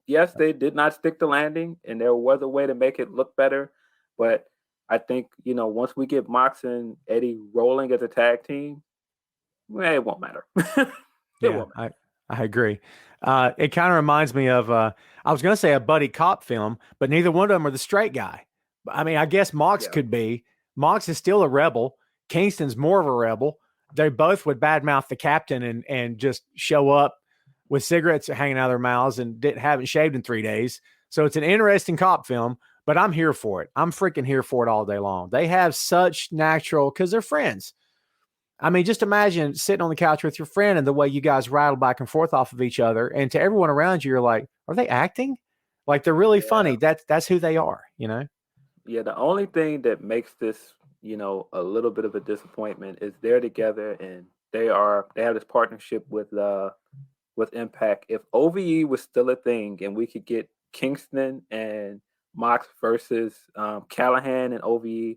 Yes, they did not stick the landing, and there was a way to make it look better. But I think, once we get Mox and Eddie rolling as a tag team, it won't matter. Won't matter. I agree. It kind of reminds me of, I was going to say a buddy cop film, but neither one of them are the straight guy. I mean, I guess Mox could be. Mox is still a rebel. Kingston's more of a rebel. They both would badmouth the captain and just show up with cigarettes hanging out of their mouths and haven't shaved in 3 days. So it's an interesting cop film, but I'm here for it. I'm freaking here for it all day long. They have such natural, because they're friends. I mean, just imagine sitting on the couch with your friend and the way you guys rattle back and forth off of each other. And to everyone around you, you're like, are they acting? Like they're really funny. That's who they are, Yeah, the only thing that makes this, a little bit of a disappointment is they're together and they have this partnership with Impact. If OVE was still a thing and we could get Kingston and Mox versus Callahan and OVE,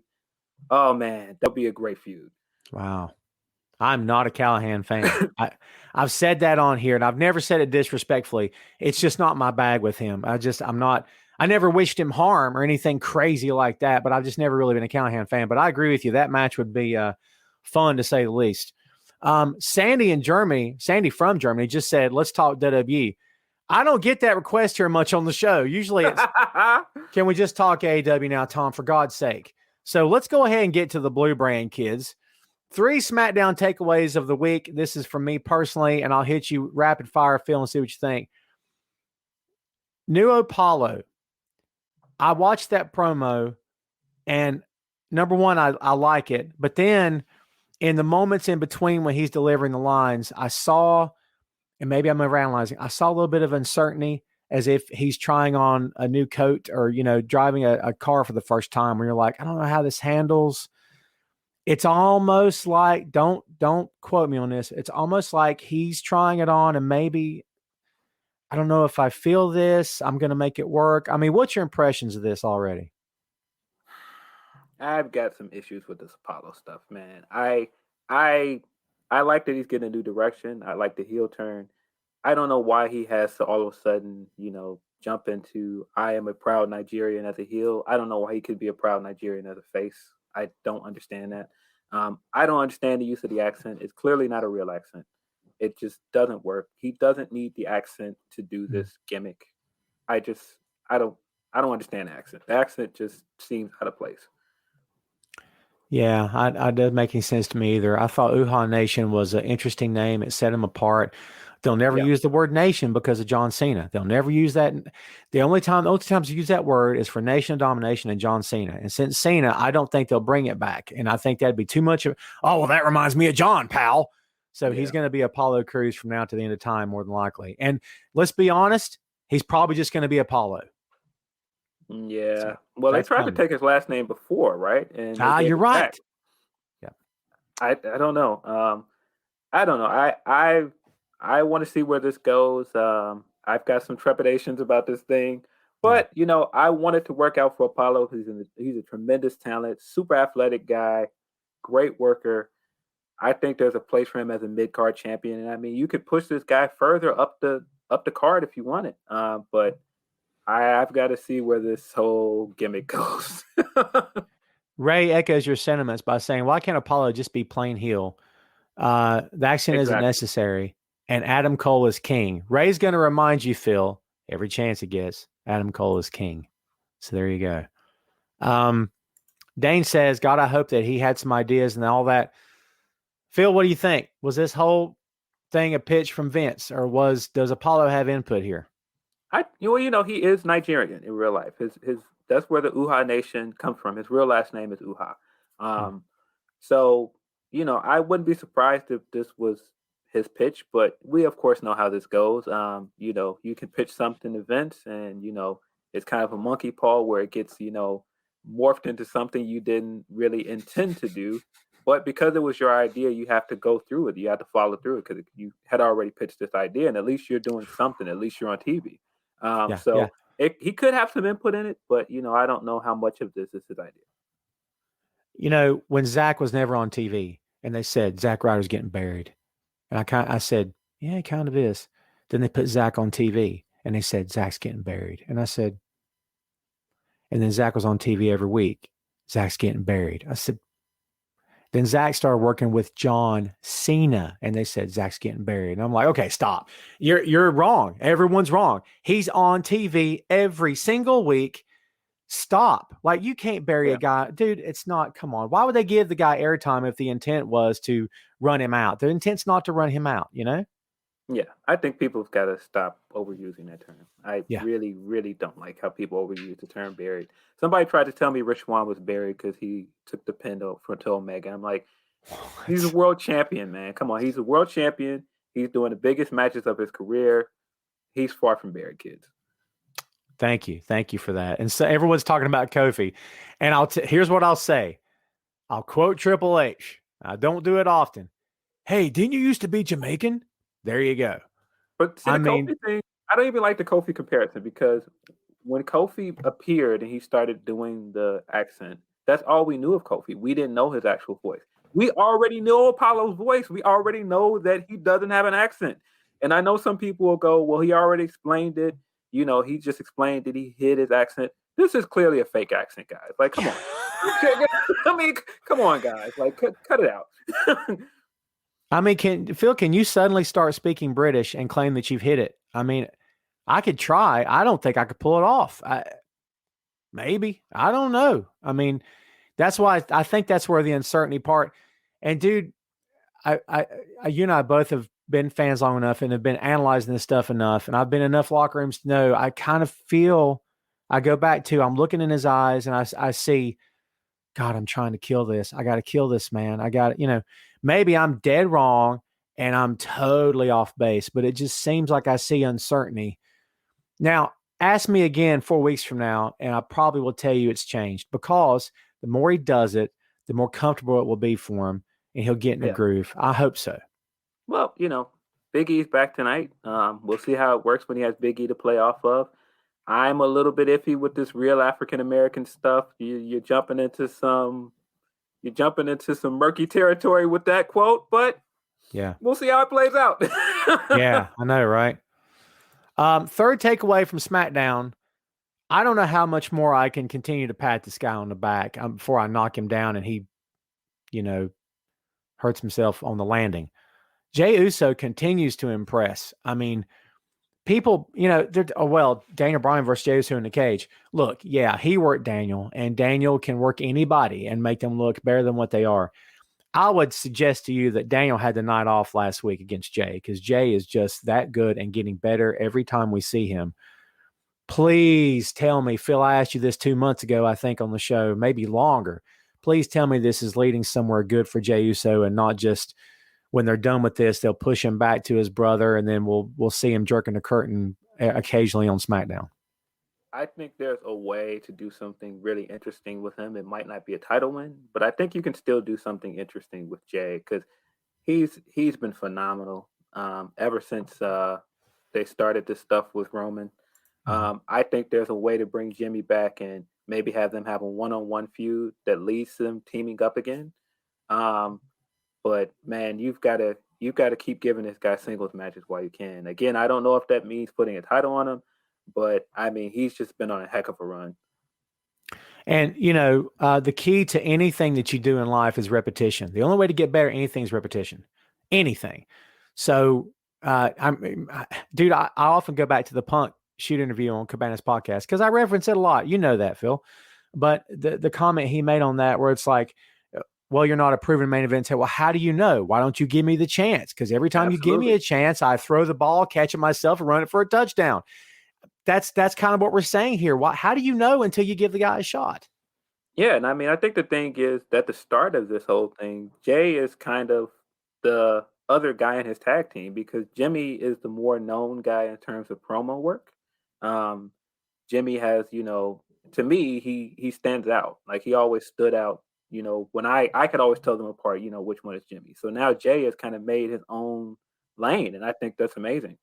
oh man, that'd be a great feud. Wow. I'm not a Callahan fan. I've said that on here, and I've never said it disrespectfully. It's just not my bag with him. I never wished him harm or anything crazy like that, but I've just never really been a Callahan fan. But I agree with you. That match would be fun, to say the least. Sandy from Germany just said, let's talk WWE. I don't get that request here much on the show. Usually it's, can we just talk AEW now, Tom, for God's sake? So let's go ahead and get to the Blue Brand kids. 3 SmackDown takeaways of the week. This is from me personally, and I'll hit you rapid fire, Phil, and see what you think. New Apollo. I watched that promo, and number one, I like it. But then in the moments in between when he's delivering the lines, I saw, and maybe I'm overanalyzing, I saw a little bit of uncertainty as if he's trying on a new coat or, driving a car for the first time where you're like, I don't know how this handles. It's almost like, don't quote me on this. It's almost like he's trying it on and maybe, I don't know if I feel this, I'm going to make it work. I mean, what's your impressions of this already? I've got some issues with this Apollo stuff, man. I like that he's getting a new direction. I like the heel turn. I don't know why he has to all of a sudden, jump into I am a proud Nigerian as a heel. I don't know why he could be a proud Nigerian as a face. I don't understand that. I don't understand the use of the accent. It's clearly not a real accent. It just doesn't work. He doesn't need the accent to do this gimmick. I don't understand the accent. The accent just seems out of place. Yeah, I doesn't make any sense to me either. I thought Uhaa Nation was an interesting name. It set him apart. They'll never Yeah. use the word nation because of John Cena. They'll never use that. The only times you use that word is for Nation of Domination and John Cena. And since Cena, I don't think they'll bring it back. And I think that'd be too much of, oh, well, that reminds me of John, pal. So he's going to be Apollo Crews from now to the end of time, more than likely. And let's be honest, he's probably just going to be Apollo. Yeah. So well, they tried to take his last name before, right? And you're right. Back. Yeah. I don't know. I don't know. I want to see where this goes. I've got some trepidations about this thing, but I want it to work out for Apollo. He's a tremendous talent, super athletic guy, great worker. I think there's a place for him as a mid-card champion, and I mean, you could push this guy further up the card if you want it. But I've got to see where this whole gimmick goes. Ray echoes your sentiments by saying, "Why can't Apollo just be plain heel? The accent isn't necessary, and Adam Cole is king." Ray's going to remind you, Phil, every chance he gets, Adam Cole is king. So there you go. Dane says, "God, I hope that he had some ideas and all that." Phil, what do you think? Was this whole thing a pitch from Vince, or does Apollo have input here? He is Nigerian in real life. His that's where the Uha Nation comes from. His real last name is Uha. So I wouldn't be surprised if this was his pitch, but we of course know how this goes. You can pitch something to Vince, and it's kind of a monkey paw where it gets morphed into something you didn't really intend to do. But because it was your idea, you have to go through it. You have to follow through it because you had already pitched this idea, and at least you're doing something. At least you're on TV. He could have some input in it, but I don't know how much of this is his idea. When Zach was never on TV, and they said Zack Ryder's getting buried, and I said, yeah, he kind of is. Then they put Zach on TV, and they said Zach's getting buried, and I said, and then Zach was on TV every week. Zach's getting buried. I said. Then Zach started working with John Cena, and they said Zach's getting buried. And I'm like, okay, stop. You're wrong. Everyone's wrong. He's on TV every single week. Stop. Like, you can't bury a guy. Dude, it's not. Come on. Why would they give the guy airtime if the intent was to run him out? The intent's not to run him out, Yeah, I think people have got to stop overusing that term. I really, really don't like how people overuse the term buried. Somebody tried to tell me Rich Swann was buried because he took the pin to Omega. I'm like, he's a world champion, man. Come on, he's a world champion. He's doing the biggest matches of his career. He's far from buried, kids. Thank you for that. And so everyone's talking about Kofi, and here's what I'll say. I'll quote Triple H. I don't do it often. Hey, didn't you used to be Jamaican? There you go. But see, Kofi thing, I don't even like the Kofi comparison because when Kofi appeared and he started doing the accent, that's all we knew of Kofi. We didn't know his actual voice. We already know Apollo's voice. We already know that he doesn't have an accent. And I know some people will go, well, he already explained it. He just explained that he hid his accent. This is clearly a fake accent, guys. Like, come on. I mean, come on, guys. Like, cut it out. I mean, can you suddenly start speaking British and claim that you've hit it? I mean, I could try. I don't think I could pull it off. Maybe. I don't know. I mean, that's why I think that's where the uncertainty part. And dude, you and I both have been fans long enough and have been analyzing this stuff enough. And I've been in enough locker rooms to know I kind of feel, I go back to, I'm looking in his eyes and I see, God, I'm trying to kill this. I got to kill this, man. I got to, maybe I'm dead wrong and I'm totally off base, but it just seems like I see uncertainty. Now, ask me again 4 weeks from now, and I probably will tell you it's changed because the more he does it, the more comfortable it will be for him, and he'll get in a groove. I hope so. Well, Big E's back tonight. We'll see how it works when he has Big E to play off of. I'm a little bit iffy with this real African-American stuff. You're jumping into some murky territory with that quote, but yeah, we'll see how it plays out. Yeah, I know, right? Third takeaway from SmackDown. I don't know how much more I can continue to pat this guy on the back before I knock him down and he, hurts himself on the landing. Jey Uso continues to impress. I mean, people, Daniel Bryan versus Jey Uso in the cage. Look, yeah, he worked Daniel, and Daniel can work anybody and make them look better than what they are. I would suggest to you that Daniel had the night off last week against Jay, because Jay is just that good and getting better every time we see him. Please tell me, Phil, I asked you this 2 months ago, I think, on the show, maybe longer. Please tell me this is leading somewhere good for Jey Uso, and not just when they're done with this, they'll push him back to his brother, and then we'll see him jerking the curtain occasionally on SmackDown. I think there's a way to do something really interesting with him. It might not be a title win, but I think you can still do something interesting with Jay, because he's been phenomenal ever since they started this stuff with Roman. I think there's a way to bring Jimmy back and maybe have them have a one-on-one feud that leads to them teaming up again. But man, you've got to keep giving this guy singles matches while you can. Again, I don't know if that means putting a title on him, but I mean, he's just been on a heck of a run. And, the key to anything that you do in life is repetition. The only way to get better at anything is repetition. Anything. So, I often go back to the Punk shoot interview on Cabana's podcast because I reference it a lot. You know that, Phil. But the comment he made on that, where it's like, well, you're not a proven main event. Say, well, how do you know? Why don't you give me the chance? Because every time you give me a chance, I throw the ball, catch it myself, and run it for a touchdown. That's kind of what we're saying here. How do you know until you give the guy a shot? Yeah, and I mean, I think the thing is that the start of this whole thing, Jay is kind of the other guy in his tag team, because Jimmy is the more known guy in terms of promo work. Jimmy has, to me, he stands out. Like, he always stood out. When I could always tell them apart, which one is Jimmy. So now Jay has kind of made his own lane, and I think that's amazing.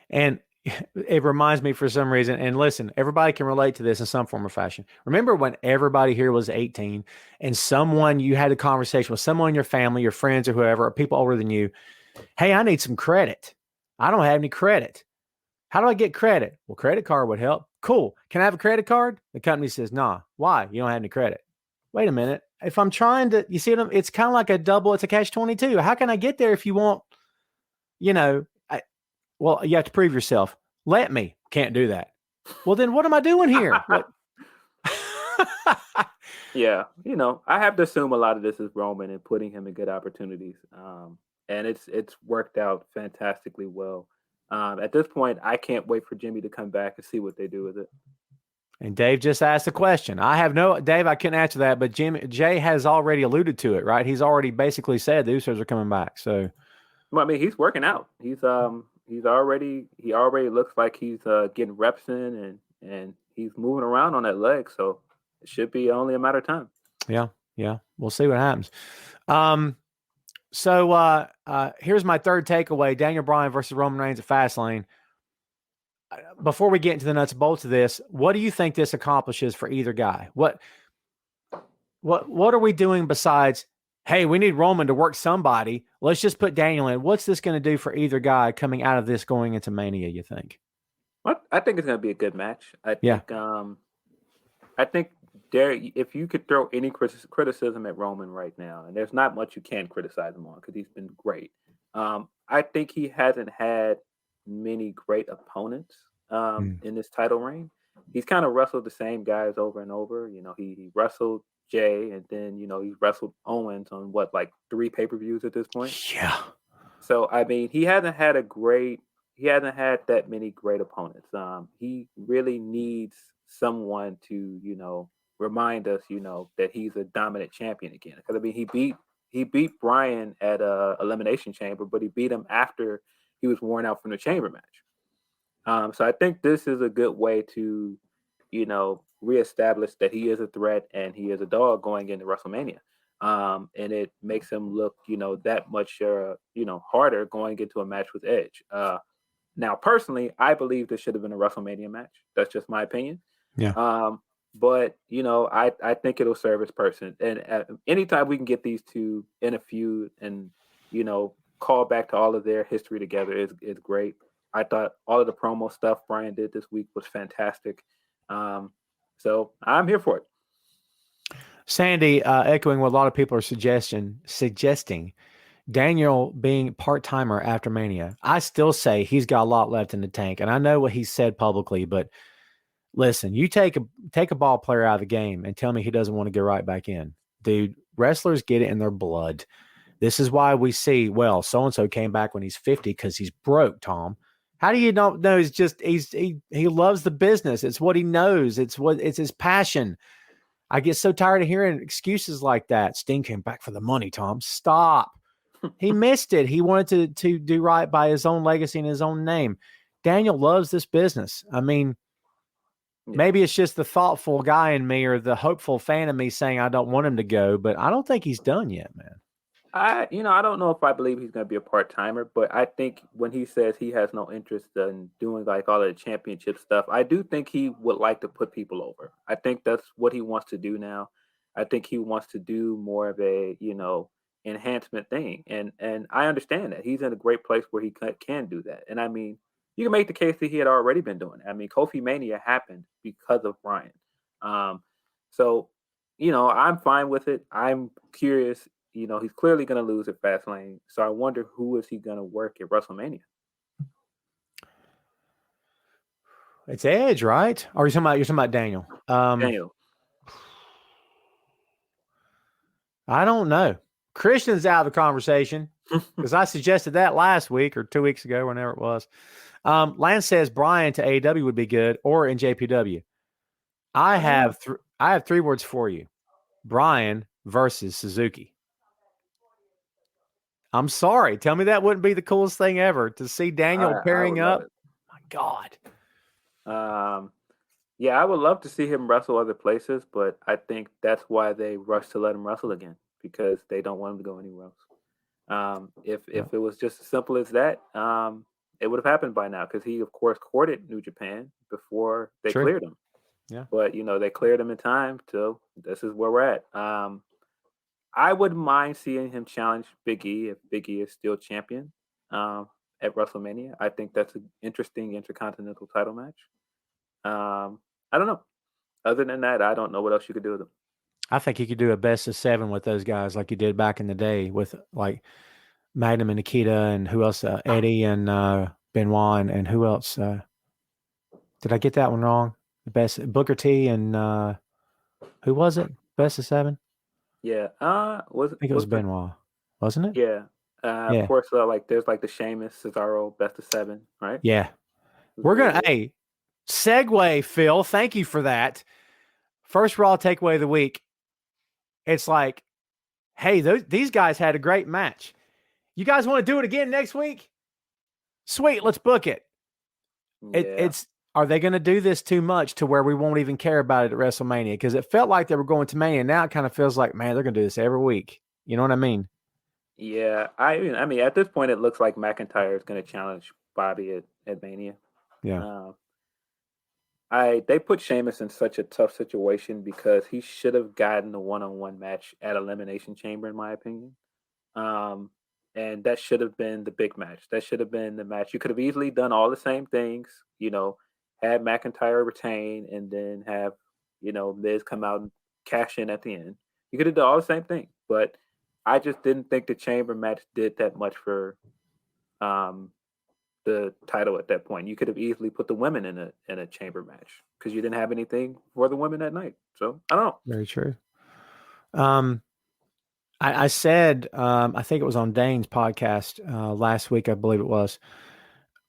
And it reminds me for some reason, and listen, everybody can relate to this in some form or fashion. Remember when everybody here was 18 and you had a conversation with someone in your family, your friends or whoever, or people older than you. Hey, I need some credit. I don't have any credit. How do I get credit? Well, credit card would help. Cool. Can I have a credit card? The company says, nah. Why? You don't have any credit. Wait a minute. If I'm trying to, you see what it's kind of like it's a catch-22. How can I get there if you want, well, you have to prove yourself. Let me. Can't do that. Well, then what am I doing here? Yeah. I have to assume a lot of this is Roman and putting him in good opportunities. And it's worked out fantastically well. At this point, I can't wait for Jimmy to come back and see what they do with it. And Dave just asked a question. Dave, I couldn't answer that, but Jay has already alluded to it, right? He's already basically said the Usos are coming back. So, well, I mean, he's working out. He already looks like he's getting reps in, and he's moving around on that leg. So it should be only a matter of time. Yeah. We'll see what happens. So here's my third takeaway: Daniel Bryan versus Roman Reigns at Fastlane. Before we get into the nuts and bolts of this, what do you think this accomplishes for either guy? What are we doing besides, hey, we need Roman to work somebody, let's just put Daniel in? What's this going to do for either guy coming out of this going into Mania, you think? I think it's going to be a good match. I think if you could throw any criticism at Roman right now, and there's not much you can criticize him on because he's been great. I think he hasn't had many great opponents in this title reign. He's kind of wrestled the same guys over and over. He wrestled Jay, and then he wrestled Owens on like 3 pay-per-views at this point. Yeah. So I mean, he hasn't had that many great opponents. He really needs someone to remind us that he's a dominant champion again. Because I mean, he beat Bryan at Elimination Chamber, but he beat him after he was worn out from the Chamber match. So I think this is a good way to, reestablish that he is a threat and he is a dog going into WrestleMania. And it makes him look, that much, harder going into a match with Edge. Now, personally, I believe this should have been a WrestleMania match. That's just my opinion. Yeah. But, I think it'll serve its person. And anytime we can get these two in a feud and, call back to all of their history together is great. I thought all of the promo stuff Bryan did this week was fantastic. So I'm here for it. Sandy, echoing what a lot of people are suggesting Daniel being part-timer after Mania. I still say he's got a lot left in the tank. And I know what he said publicly, but listen, you take a ball player out of the game and tell me he doesn't want to get right back in. Dude, Wrestlers get it in their blood. This is why we see, well, so-and-so came back when he's 50 because he's broke, Tom. How do you not know? He loves the business. It's what he knows. It's his passion. I get so tired of hearing excuses like that. Sting came back for the money, Tom. Stop. He missed it. He wanted to do right by his own legacy and his own name. Daniel loves this business. I mean, maybe it's just the thoughtful guy in me or the hopeful fan of me saying I don't want him to go, but I don't think he's done yet, man. I don't know if I believe he's going to be a part-timer, but I think when he says he has no interest in doing like all of the championship stuff, I do think he would like to put people over. I think that's what he wants to do now. I think he wants to do more of a, enhancement thing. And I understand that. He's in a great place where he can do that. And I mean, you can make the case that he had already been doing it. I mean, Kofi Mania happened because of Bryan. So, I'm fine with it. I'm curious. He's clearly going to lose at Fastlane. So I wonder who is he going to work at WrestleMania? It's Edge, right? Or you're talking about Daniel? Daniel. I don't know. Christian's out of the conversation because I suggested that last week or 2 weeks ago, whenever it was. Lance says Bryan to AEW would be good, or in JPW. I have 3 words for you: Bryan versus Suzuki. I'm sorry. Tell me that wouldn't be the coolest thing ever to see Daniel pairing up. My God. Yeah, I would love to see him wrestle other places, but I think that's why they rushed to let him wrestle again, because they don't want him to go anywhere else. If it was just as simple as that, it would have happened by now, because he, of course, courted New Japan before they cleared him. Yeah. But, they cleared him in time, so this is where we're at. I wouldn't mind seeing him challenge Big E if Big E is still champion at WrestleMania. I think that's an interesting intercontinental title match. I don't know. Other than that, I don't know what else you could do with him. I think you could do a best of 7 with those guys like you did back in the day with like Magnum and Nikita and who else? Eddie and Benoit and who else? Did I get that one wrong? The best Booker T and who was it? Best of 7? Yeah. I think it was Benoit, wasn't it? Yeah. Of course, there's like the Sheamus, Cesaro, best of 7, right? Yeah. We're going to, segue, Phil. Thank you for that. First Raw takeaway of the week. It's like, hey, these guys had a great match. You guys want to do it again next week? Sweet, let's book it. Yeah. Are they going to do this too much to where we won't even care about it at WrestleMania? Because it felt like they were going to Mania. Now it kind of feels like, man, they're going to do this every week. You know what I mean? Yeah. I mean, at this point, it looks like McIntyre is going to challenge Bobby at Mania. Yeah. They put Sheamus in such a tough situation because he should have gotten a one-on-one match at Elimination Chamber, in my opinion. And that should have been the big match. That should have been the match. You could have easily done all the same things, had McIntyre retain and then have, Miz come out and cash in at the end. You could have done all the same thing, but I just didn't think the Chamber match did that much for the title at that point. You could have easily put the women in a Chamber match because you didn't have anything for the women that night. So I don't know. Very true. I said, I think it was on Dane's podcast last week, I believe it was,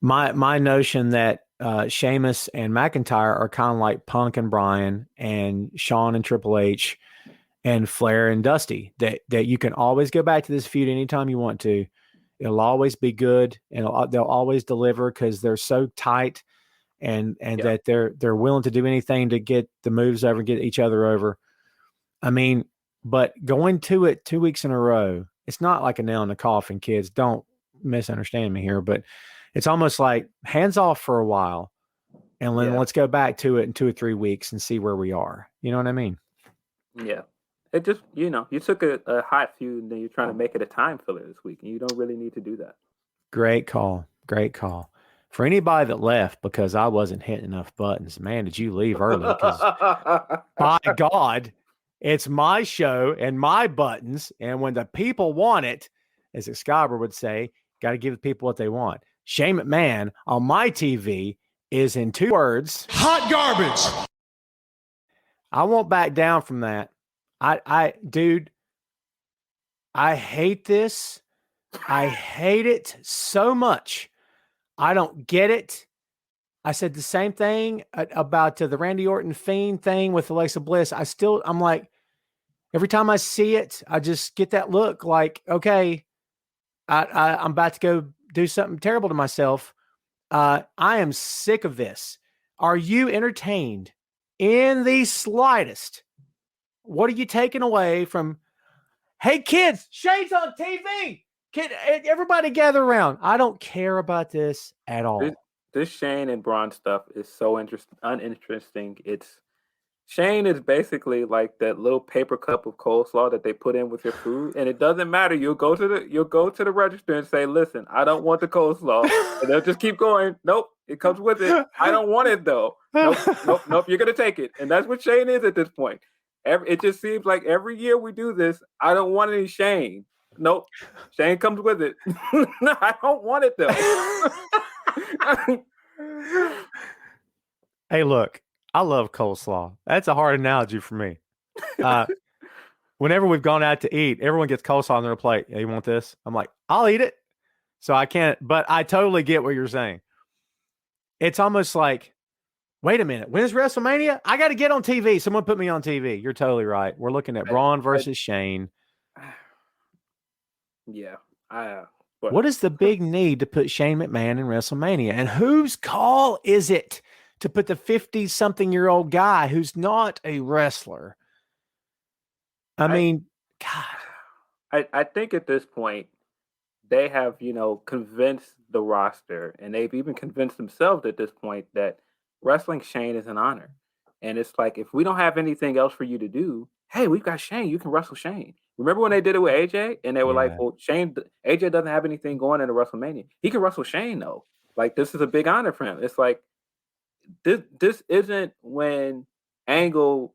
my notion that Sheamus and McIntyre are kind of like Punk and Bryan and Shawn and Triple H and Flair and Dusty, that you can always go back to this feud anytime you want to. It'll always be good, and they'll always deliver because they're so tight and that they're willing to do anything to get the moves over, get each other over. I mean, but going to it 2 weeks in a row, it's not like a nail in the coffin, kids. Don't misunderstand me here, but it's almost like hands off for a while, and then let's go back to it in 2 or 3 weeks and see where we are. You know what I mean? Yeah. It just, you took a hot feud and then you're trying to make it a time filler this week, and you don't really need to do that. Great call. Great call. For anybody that left because I wasn't hitting enough buttons, man, did you leave early? Because by God, it's my show and my buttons. And when the people want it, as Excalibur would say, got to give the people what they want. Shane McMahon on my TV is, in 2 words, hot garbage. I won't back down from that. Dude, I hate this. I hate it so much. I don't get it. I said the same thing about the Randy Orton Fiend thing with Alexa Bliss. I'm like, every time I see it, I just get that look like, okay, I'm about to go do something terrible to myself. I am sick of this. Are you entertained in the slightest? What are you taking away from, hey, kids, Shane's on TV. Everybody gather around. I don't care about this at all. This Shane and Braun stuff is so uninteresting. Shane is basically like that little paper cup of coleslaw that they put in with your food, and it doesn't matter. You'll go to the register and say, "Listen, I don't want the coleslaw," and they'll just keep going. Nope, it comes with it. I don't want it though. Nope. You're gonna take it, and that's what Shane is at this point. It just seems like every year we do this. I don't want any Shane. Nope, Shane comes with it. No, I don't want it though. Hey, look, I love coleslaw. That's a hard analogy for me. Whenever we've gone out to eat, everyone gets coleslaw on their plate. Yeah, you want this? I'm like, I'll eat it. So I can't, but I totally get what you're saying. It's almost like, wait a minute, when's WrestleMania? I got to get on TV. Someone put me on TV. You're totally right. We're looking at Braun versus Shane. Yeah. What is the big need to put Shane McMahon in WrestleMania? And whose call is it to put the 50-something-year-old guy who's not a wrestler? I mean, God. I think at this point, they have, convinced the roster, and they've even convinced themselves at this point that wrestling Shane is an honor. And it's like, if we don't have anything else for you to do, hey, we've got Shane. You can wrestle Shane. Remember when they did it with AJ? And they were like, well, AJ doesn't have anything going into WrestleMania. He can wrestle Shane, though. Like, this is a big honor for him. It's like, this isn't when Angle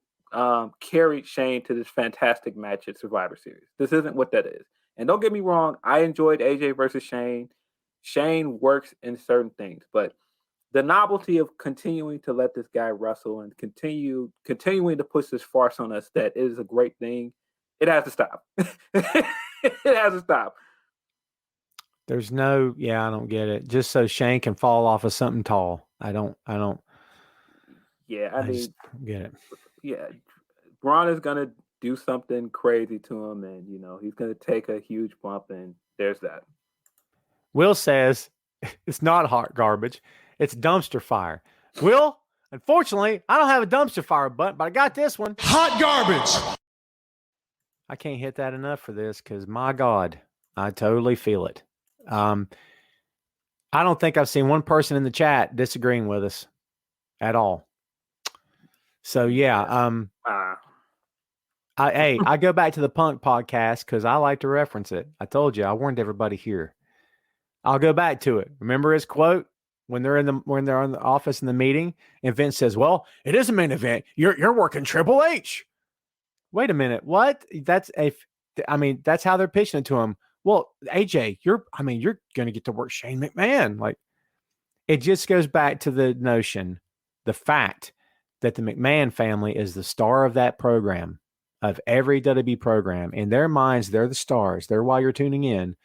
carried Shane to this fantastic match at Survivor Series. This isn't what that is. And don't get me wrong, I enjoyed AJ versus Shane. Shane works in certain things, but the novelty of continuing to let this guy wrestle and continuing to push this farce on us that is a great thing, it has to stop. It has to stop. There's no, I don't get it. Just so Shane can fall off of something tall. I don't. Yeah, I mean, just get it. Yeah, Braun is gonna do something crazy to him, and he's gonna take a huge bump, and there's that. Will says it's not hot garbage; it's dumpster fire. Will, unfortunately, I don't have a dumpster fire button, but I got this one. Hot garbage. I can't hit that enough for this because, my God, I totally feel it. I don't think I've seen one person in the chat disagreeing with us at all. So, yeah. I go back to the Punk podcast because I like to reference it. I told you, I warned everybody here. I'll go back to it. Remember his quote when they're in the office in the meeting, and Vince says, "Well, it is a main event. You're working Triple H." Wait a minute. What? That's how they're pitching it to him. Well, AJ, you're going to get to work Shane McMahon. Like, it just goes back to the notion, the fact that the McMahon family is the star of that program, of every WWE program. In their minds, they're the stars. They're why you're tuning in.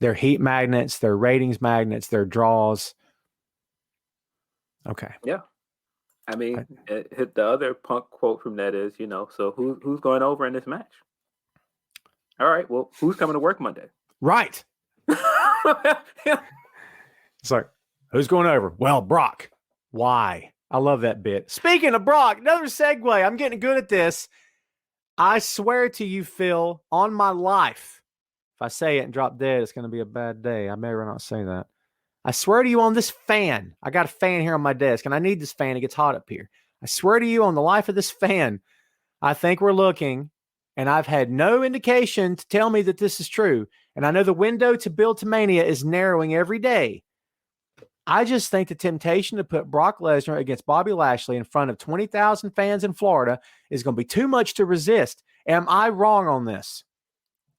They're heat magnets. They're ratings magnets. They're draws. Okay. Yeah. I mean, the other Punk quote from that is, so who's going over in this match? All right, well, who's coming to work Monday? Right. It's like, who's going over? Well, Brock. Why? I love that bit. Speaking of Brock, another segue. I'm getting good at this. I swear to you, Phil, on my life, if I say it and drop dead, it's going to be a bad day. I may or not say that. I swear to you on this fan. I got a fan here on my desk, and I need this fan. It gets hot up here. I swear to you on the life of this fan, I think we're looking, and I've had no indication to tell me that this is true. And I know the window to build to Mania is narrowing every day. I just think the temptation to put Brock Lesnar against Bobby Lashley in front of 20,000 fans in Florida is going to be too much to resist. Am I wrong on this?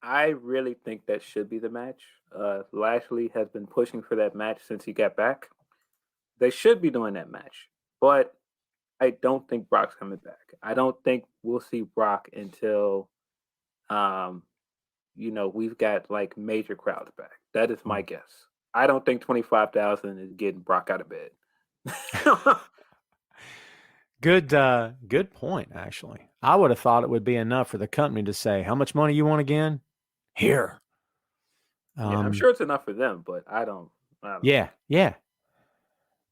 I really think that should be the match. Lashley has been pushing for that match since he got back. They should be doing that match, but I don't think Brock's coming back. I don't think we'll see Brock until we've got like major crowds back. That is my guess. I don't think 25,000 is getting Brock out of bed. Good point, actually. I would have thought it would be enough for the company to say, how much money you want again? Here. Yeah, I'm sure it's enough for them, but I don't Yeah.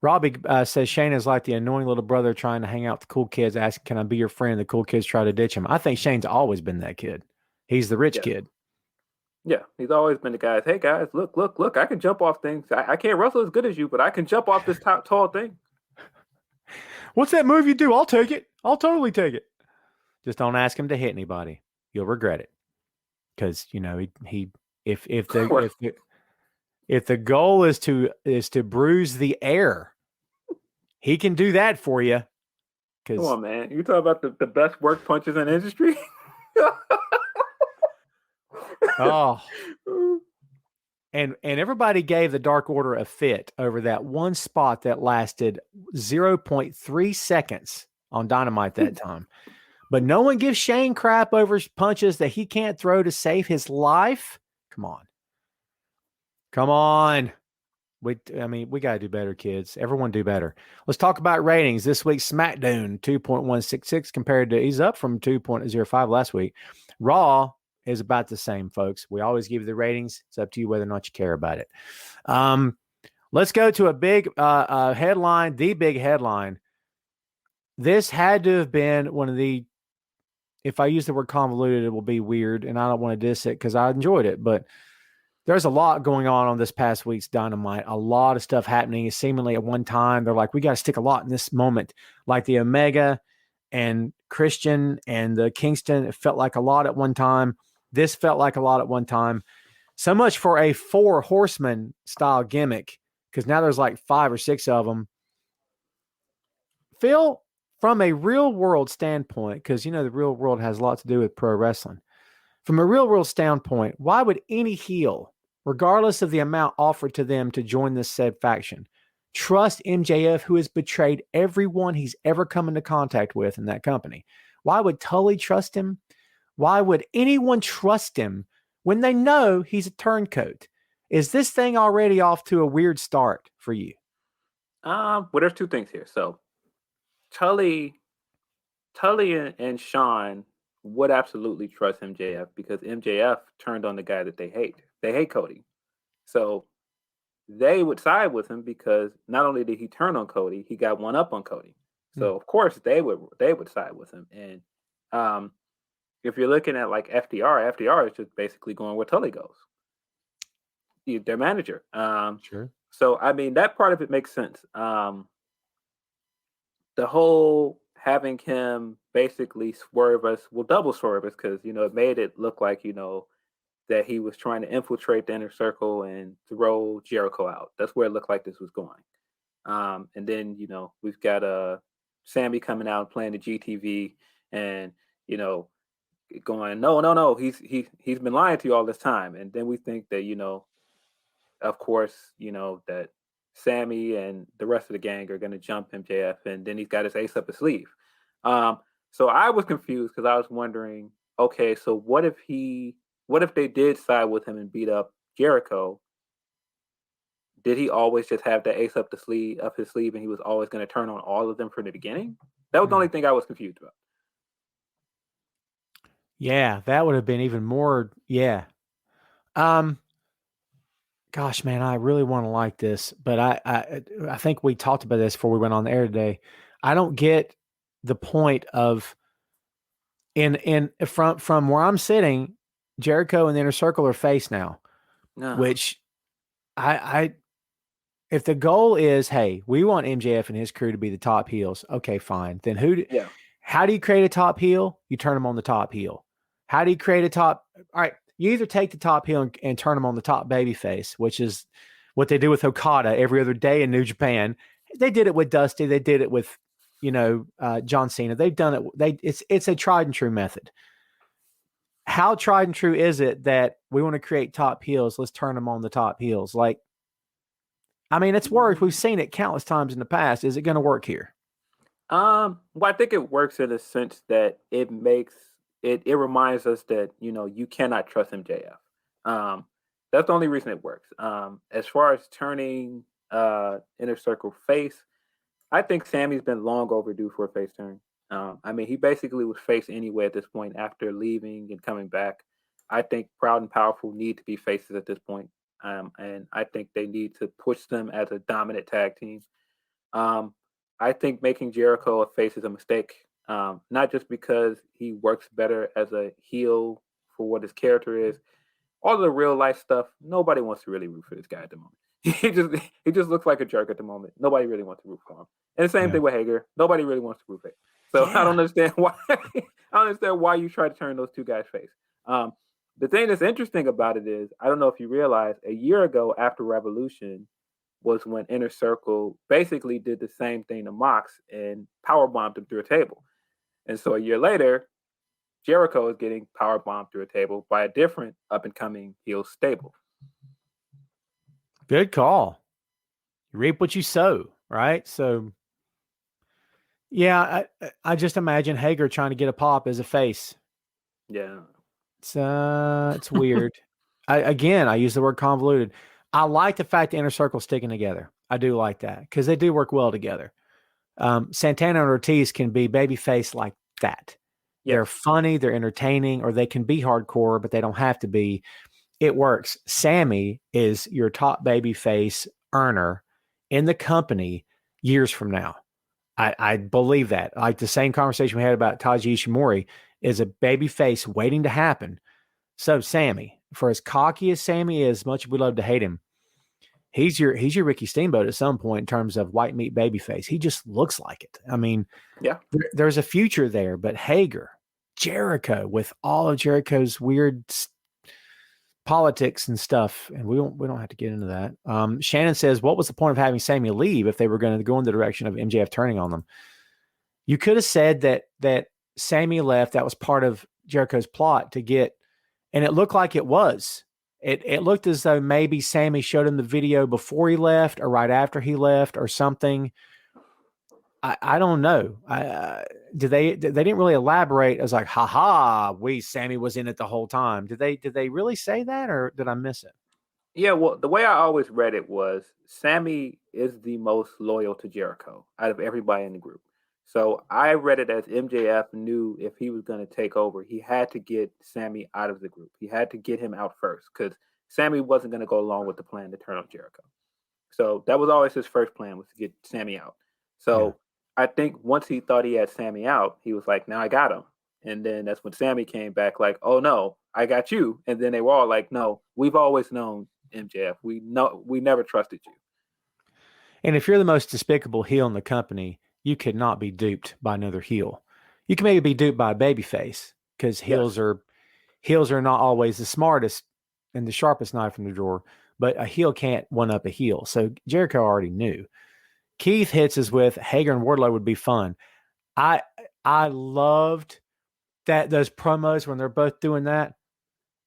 Robbie says Shane is like the annoying little brother trying to hang out with the cool kids, asking, can I be your friend? The cool kids try to ditch him. I think Shane's always been that kid. He's the rich kid. Yeah, he's always been the guy. Hey, guys, look, I can jump off things. I can't wrestle as good as you, but I can jump off this tall thing. What's that move you do? I'll take it. I'll totally take it. Just don't ask him to hit anybody. You'll regret it. Because, if the goal is to bruise the air, he can do that for you. Come on, man. You talk about the best work punches in the industry? Oh. And everybody gave the Dark Order a fit over that one spot that lasted 0.3 seconds on Dynamite that time. But no one gives Shane crap over punches that he can't throw to save his life. Come on. We got to do better, kids. Everyone do better. Let's talk about ratings. This week's Smackdown, 2.166 compared to, he's up from 2.05 last week. Raw is about the same, folks. We always give you the ratings. It's up to you whether or not you care about it. Let's go to a big headline, the big headline. This had to have been one of the, if I use the word convoluted, it will be weird, and I don't want to diss it because I enjoyed it, but there's a lot going on this past week's Dynamite. A lot of stuff happening seemingly at one time. They're like, we got to stick a lot in this moment. Like the Omega and Christian and the Kingston, it felt like a lot at one time. This felt like a lot at one time. So much for a 4 horseman style gimmick, because now there's like 5 or 6 of them. Phil, from a real world standpoint, because the real world has a lot to do with pro wrestling. From a real world standpoint, why would any heel, regardless of the amount offered to them to join this said faction, trust MJF, who has betrayed everyone he's ever come into contact with in that company? Why would Tully trust him? Why would anyone trust him when they know he's a turncoat? Is this thing already off to a weird start for you? Well, there's 2 things here. So Tully and Sean would absolutely trust MJF because MJF turned on the guy that they hate. They hate Cody. So they would side with him because not only did he turn on Cody, he got one up on Cody. So of course they would side with him. And if you're looking at like FDR is just basically going where Tully goes. Their manager. Sure. So that part of it makes sense. The whole having him basically swerve us, double swerve us, because it made it look like that he was trying to infiltrate the inner circle and throw Jericho out. That's where it looked like this was going. And then we've got Sammy coming out playing the GTV and going no, he's been lying to you all this time. And then we think that of course that Sammy and the rest of the gang are going to jump MJF, and then he's got his ace up his sleeve. So I was confused because I was wondering, okay, so what if they did side with him and beat up Jericho? Did he always just have the ace up his sleeve, and he was always going to turn on all of them from the beginning? That was the only thing I was confused about. Yeah, that would have been even more. Yeah. Gosh, man, I really want to like this, but I think we talked about this before we went on the air today. I don't get the point of from where I'm sitting, Jericho and the Inner Circle are face now, which if the goal is, hey, we want MJF and his crew to be the top heels, okay, fine. Then how do you create a top heel? You turn them on the top heel. How do you create a top? All right. You either take the top heel and turn them on the top baby face, which is what they do with Okada every other day in New Japan. They did it with Dusty. They did it with, John Cena. They've done it. It's a tried and true method. How tried and true is it that we want to create top heels? Let's turn them on the top heels. It's worked. We've seen it countless times in the past. Is it going to work here? Well, I think it works in a sense that it makes it reminds us that, you cannot trust MJF. That's the only reason it works. As far as turning Inner Circle face, I think Sammy's been long overdue for a face turn. He basically was face anyway at this point after leaving and coming back. I think Proud and Powerful need to be faces at this point. And I think they need to push them as a dominant tag team. I think making Jericho a face is a mistake, not just because he works better as a heel for what his character is. All the real life stuff, nobody wants to really root for this guy at the moment. He just looks like a jerk at the moment. Nobody really wants to root for him. And the same thing with Hager. Nobody really wants to root for him. So I don't understand why. I don't understand why you try to turn those two guys face. The thing that's interesting about it is, I don't know if you realize, a year ago after Revolution was when Inner Circle basically did the same thing to Mox and powerbombed him through a table. And so a year later, Jericho is getting powerbombed through a table by a different up-and-coming heel stable. Good call. You reap what you sow, right? So, yeah, I just imagine Hager trying to get a pop as a face. Yeah. It's weird. I use the word convoluted. I like the fact the Inner Circle sticking together. I do like that because they do work well together. Santana and Ortiz can be babyface like that. Yes. They're funny, they're entertaining, or they can be hardcore, but they don't have to be. It works. Sammy is your top babyface earner in the company years from now. I believe that. Like the same conversation we had about Taiji Ishimori is a babyface waiting to happen. So Sammy, for as cocky as Sammy is, much as we love to hate him, he's your Ricky Steamboat at some point in terms of white meat babyface. He just looks like it. Yeah, there's a future there. But Hager, Jericho, with all of Jericho's weird politics and stuff, and we don't have to get into that. Shannon says, what was the point of having Sammy leave if they were going to go in the direction of MJF turning on them? You could have said that Sammy left. That was part of Jericho's plot to get, and it looked like it was. It looked as though maybe Sammy showed him the video before he left or right after he left or something. I don't know. They didn't really elaborate. I was like, Sammy was in it the whole time. Did they really say that, or did I miss it? Yeah, well, the way I always read it was Sammy is the most loyal to Jericho out of everybody in the group. So I read it as MJF knew if he was going to take over, he had to get Sammy out of the group. He had to get him out first because Sammy wasn't going to go along with the plan to turn on Jericho. So that was always his first plan, was to get Sammy out. So I think once he thought he had Sammy out, he was like, now I got him. And then that's when Sammy came back like, oh, no, I got you. And then they were all like, no, we've always known MJF. We never trusted you. And if you're the most despicable heel in the company, you could not be duped by another heel. You can maybe be duped by a babyface because heels are not always the smartest and the sharpest knife in the drawer, but a heel can't one up a heel. So Jericho already knew. Keith hits us with Hager and Wardlow would be fun. I loved those promos when they're both doing that.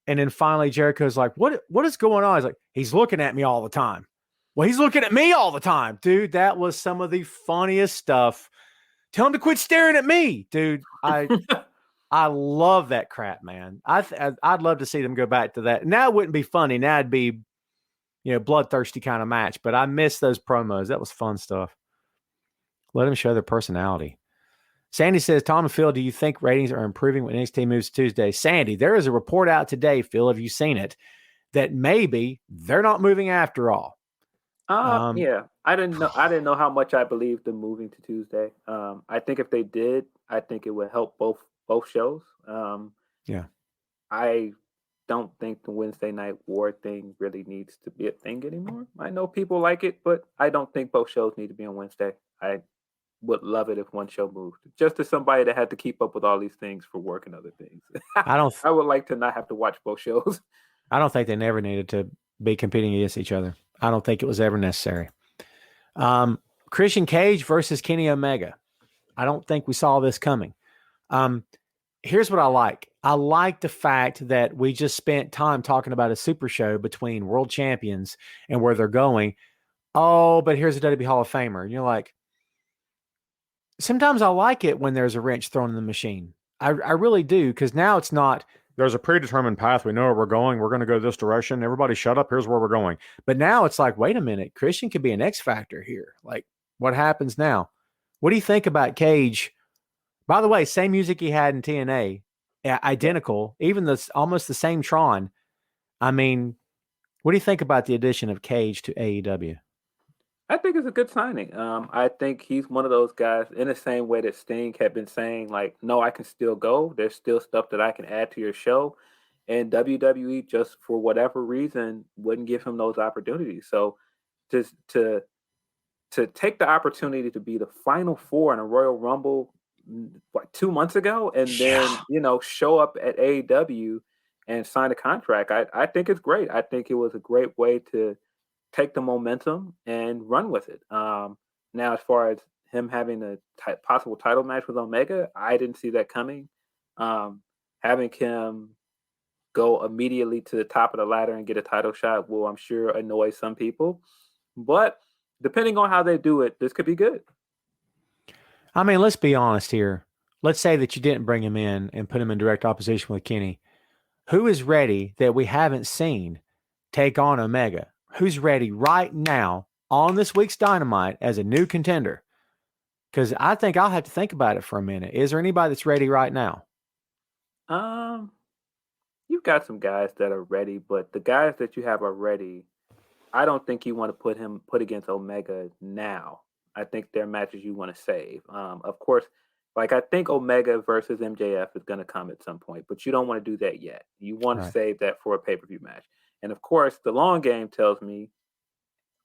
And then finally Jericho's like, what is going on? He's like, he's looking at me all the time. Well, he's looking at me all the time, dude. That was some of the funniest stuff. Tell him to quit staring at me, dude. I love that crap, man. I'd love to see them go back to that. Now it wouldn't be funny. Now it'd be, bloodthirsty kind of match. But I miss those promos. That was fun stuff. Let them show their personality. Sandy says, Tom and Phil, do you think ratings are improving when NXT moves Tuesday? Sandy, there is a report out today, Phil, have you seen it, that maybe they're not moving after all. Yeah, I didn't know how much I believed them moving to Tuesday. I think if they did, I think it would help both shows. I don't think the Wednesday Night War thing really needs to be a thing anymore. I know people like it, but I don't think both shows need to be on Wednesday. I would love it if one show moved, just as somebody that had to keep up with all these things for work and other things. I would like to not have to watch both shows. I don't think they never needed to be competing against each other. I don't think it was ever necessary. Christian Cage versus Kenny Omega. I don't think we saw this coming. Here's what I like. I like the fact that we just spent time talking about a super show between world champions and where they're going. Oh, but here's a WWE Hall of Famer. And you're like, sometimes I like it when there's a wrench thrown in the machine. I really do, because now it's not, there's a predetermined path. We know where we're going. We're going to go this direction. Everybody shut up. Here's where we're going. But now it's like, wait a minute. Christian could be an X factor here. Like, what happens now? What do you think about Cage? By the way, same music he had in TNA, identical, even almost the same Tron. I mean, what do you think about the addition of Cage to AEW? I think it's a good signing. I think he's one of those guys in the same way that Sting had been saying, like, no, I can still go. There's still stuff that I can add to your show. And WWE, just for whatever reason, wouldn't give him those opportunities. So just to take the opportunity to be the final four in a Royal Rumble, what, 2 months ago, and then, show up at AEW and sign a contract, I think it's great. I think it was a great way to take the momentum and run with it. Now, as far as him having a possible title match with Omega, I didn't see that coming. Having him go immediately to the top of the ladder and get a title shot will, I'm sure, annoy some people. But depending on how they do it, this could be good. I mean, let's be honest here. Let's say that you didn't bring him in and put him in direct opposition with Kenny. Who is ready that we haven't seen take on Omega? Who's ready right now on this week's Dynamite as a new contender? Because I think I'll have to think about it for a minute. Is there anybody that's ready right now? You've got some guys that are ready, but the guys that you have are ready, I don't think you want to put against Omega now. I think they're matches you want to save. Of course, like, I think Omega versus MJF is going to come at some point, but you don't want to do that yet. You want to save that for a pay-per-view match. And of course, the long game tells me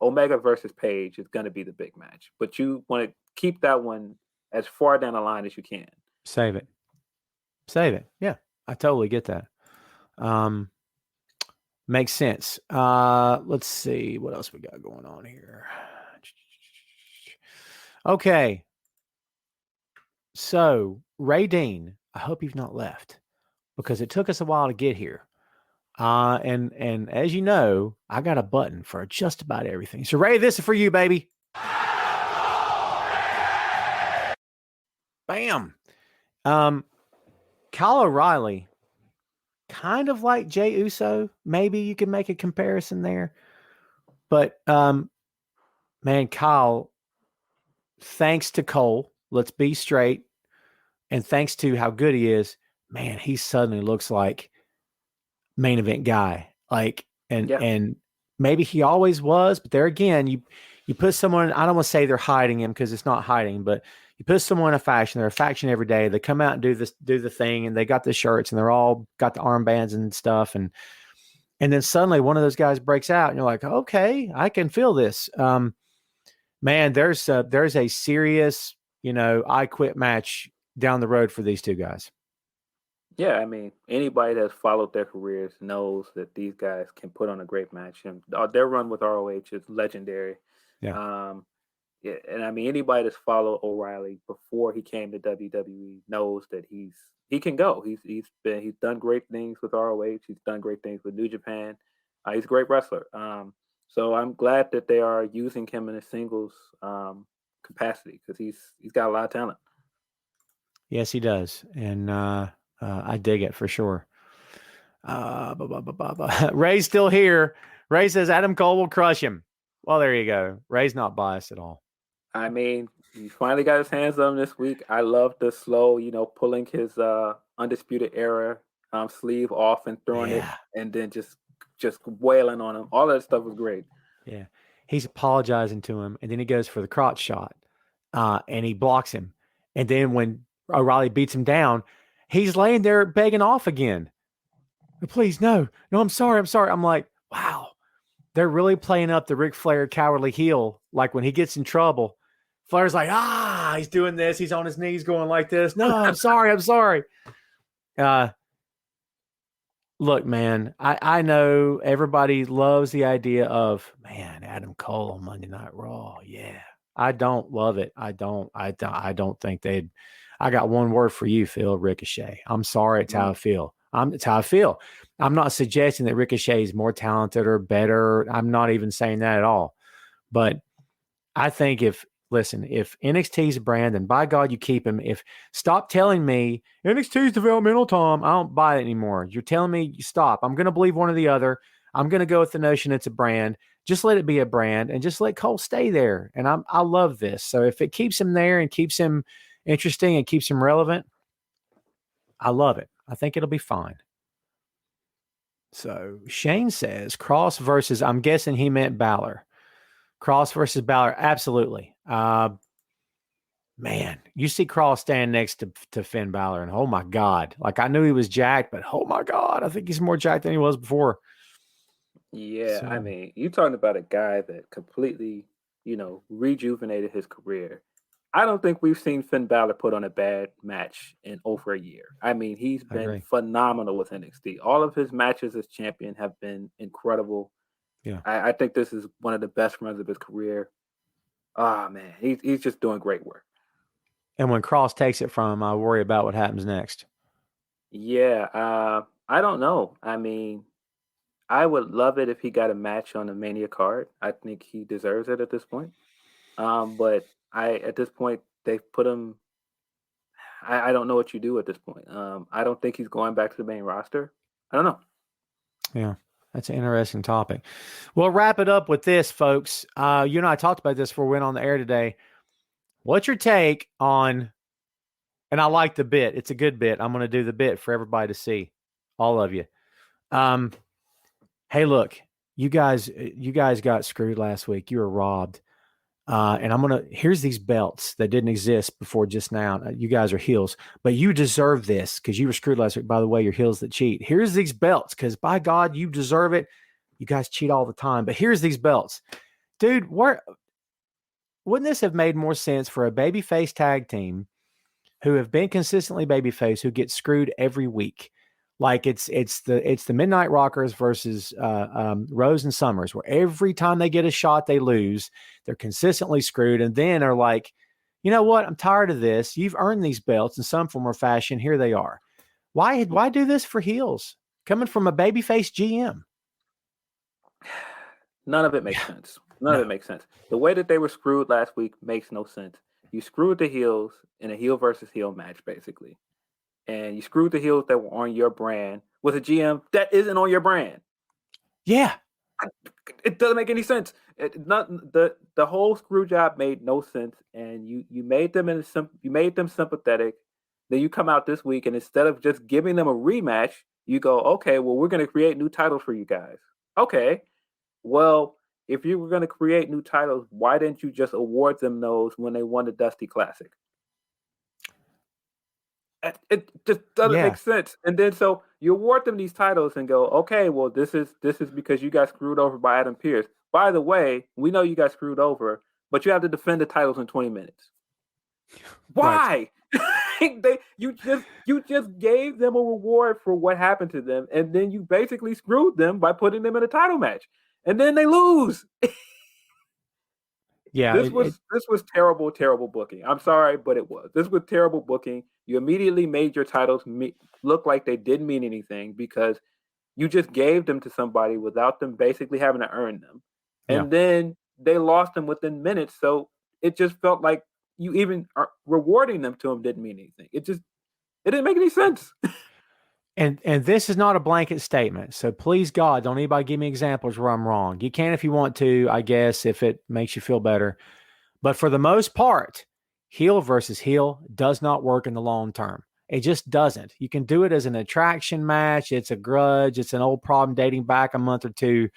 Omega versus Page is going to be the big match, but you want to keep that one as far down the line as you can. Save it. Yeah, I totally get that. Makes sense. Let's see what else we got going on here. Okay. So, Ray Dean, I hope you've not left, because it took us a while to get here. And as you know, I got a button for just about everything. So, Ray, this is for you, baby. Bam. Kyle O'Reilly, kind of like Jey Uso. Maybe you can make a comparison there. But, man, Kyle, thanks to Cole, let's be straight, and thanks to how good he is, man, he suddenly looks like main event guy. Like, and maybe he always was, but there again, you put someone, I don't want to say they're hiding him, because it's not hiding, but you put someone in a faction, they're a faction every day. They come out and do the thing, and they got the shirts, and they're all got the armbands and stuff. And then suddenly one of those guys breaks out, and you're like, okay, I can feel this. Man, there's a serious, I quit match down the road for these two guys. Yeah, I mean, anybody that's followed their careers knows that these guys can put on a great match. And their run with ROH is legendary. Yeah. Yeah, and I mean, anybody that's followed O'Reilly before he came to WWE knows that he can go. He's done great things with ROH. He's done great things with New Japan. He's a great wrestler. So I'm glad that they are using him in a singles capacity, because he's got a lot of talent. Yes, he does, and I dig it for sure. Ray's still here. Ray says Adam Cole will crush him. Well, there you go. Ray's not biased at all. I mean, he finally got his hands on him this week. I love the slow, pulling his Undisputed Era sleeve off and throwing it, and then just wailing on him. All that stuff was great. Yeah. He's apologizing to him, and then he goes for the crotch shot, and he blocks him. And then when O'Reilly beats him down, he's laying there begging off again. Please, no, I'm sorry. I'm like, wow, they're really playing up the Ric Flair cowardly heel. Like, when he gets in trouble, Flair's like, he's doing this. He's on his knees going like this. No, I'm sorry. Look, man, I know everybody loves the idea of, man, Adam Cole on Monday Night Raw. Yeah. I don't love it. I don't think I got one word for you, Phil: Ricochet. I'm sorry. It's how I feel. It's how I feel. I'm not suggesting that Ricochet is more talented or better. I'm not even saying that at all. But I think if listen, if NXT's a brand, then by God, you keep him. Stop telling me NXT's developmental, Tom. I don't buy it anymore. You're telling me stop. I'm going to believe one or the other. I'm going to go with the notion it's a brand. Just let it be a brand and just let Cole stay there. And I love this. So if it keeps him there and keeps him interesting and keeps him relevant, I love it. I think it'll be fine. So Shane says Cross versus, I'm guessing he meant Balor. Cross versus Balor, absolutely. Man, you see Cross stand next to Finn Balor, and oh my God. Like, I knew he was jacked, but oh my God, I think he's more jacked than he was before. Yeah, So, I mean, you're talking about a guy that completely, rejuvenated his career. I don't think we've seen Finn Balor put on a bad match in over a year. I mean, he's I been agree. phenomenal with NXT. All of his matches as champion have been incredible. Yeah. I think this is one of the best runs of his career. Ah, man, he's just doing great work. And when Cross takes it from him, I worry about what happens next. Yeah, I don't know. I mean, I would love it if he got a match on the Mania card. I think he deserves it at this point. But at this point they've put him. I don't know what you do at this point. I don't think he's going back to the main roster. I don't know. Yeah, that's an interesting topic. We'll wrap it up with this, folks. You and I talked about this before we went on the air today. What's your take on, and I like the bit. It's a good bit. I'm going to do the bit for everybody to see, all of you. Hey, look, you guys got screwed last week. You were robbed. And here's these belts that didn't exist before just now. You guys are heels, but you deserve this because you were screwed last week. By the way, you're heels that cheat. Here's these belts because by God, you deserve it. You guys cheat all the time, but here's these belts. Dude, wouldn't this have made more sense for a babyface tag team who have been consistently babyface who get screwed every week? Like it's the Midnight Rockers versus Rose and Summers, where every time they get a shot, they lose. They're consistently screwed, and then are like, you know what? I'm tired of this. You've earned these belts in some form or fashion. Here they are. Why do this for heels coming from a babyface GM? None of it makes sense. None of No. it makes sense. The way that they were screwed last week makes no sense. You screwed the heels in a heel versus heel match, basically. And you screwed the heels that were on your brand with a GM that isn't on your brand. Yeah. It doesn't make any sense. The whole screw job made no sense, and you made them sympathetic. Then you come out this week, and instead of just giving them a rematch, you go, okay, well, we're going to create new titles for you guys. Okay, well, if you were going to create new titles, why didn't you just award them those when they won the Dusty Classic? It just doesn't make sense. And then so you award them these titles and go, okay, well, this is because you got screwed over by Adam Pearce. By the way, we know you got screwed over, but you have to defend the titles in 20 minutes. Why? Right. You just gave them a reward for what happened to them, and then you basically screwed them by putting them in a title match, and then they lose. Yeah, this was terrible booking. I'm sorry, but it was. This was terrible booking. You immediately made your titles look like they didn't mean anything because you just gave them to somebody without them basically having to earn them. And then they lost them within minutes. So it just felt like you even rewarding them to them didn't mean anything. It didn't make any sense. And this is not a blanket statement. So please, God, don't anybody give me examples where I'm wrong. You can if you want to, I guess, if it makes you feel better. But for the most part, heel versus heel does not work in the long term. It just doesn't. You can do it as an attraction match. It's a grudge. It's an old problem dating back a month or two.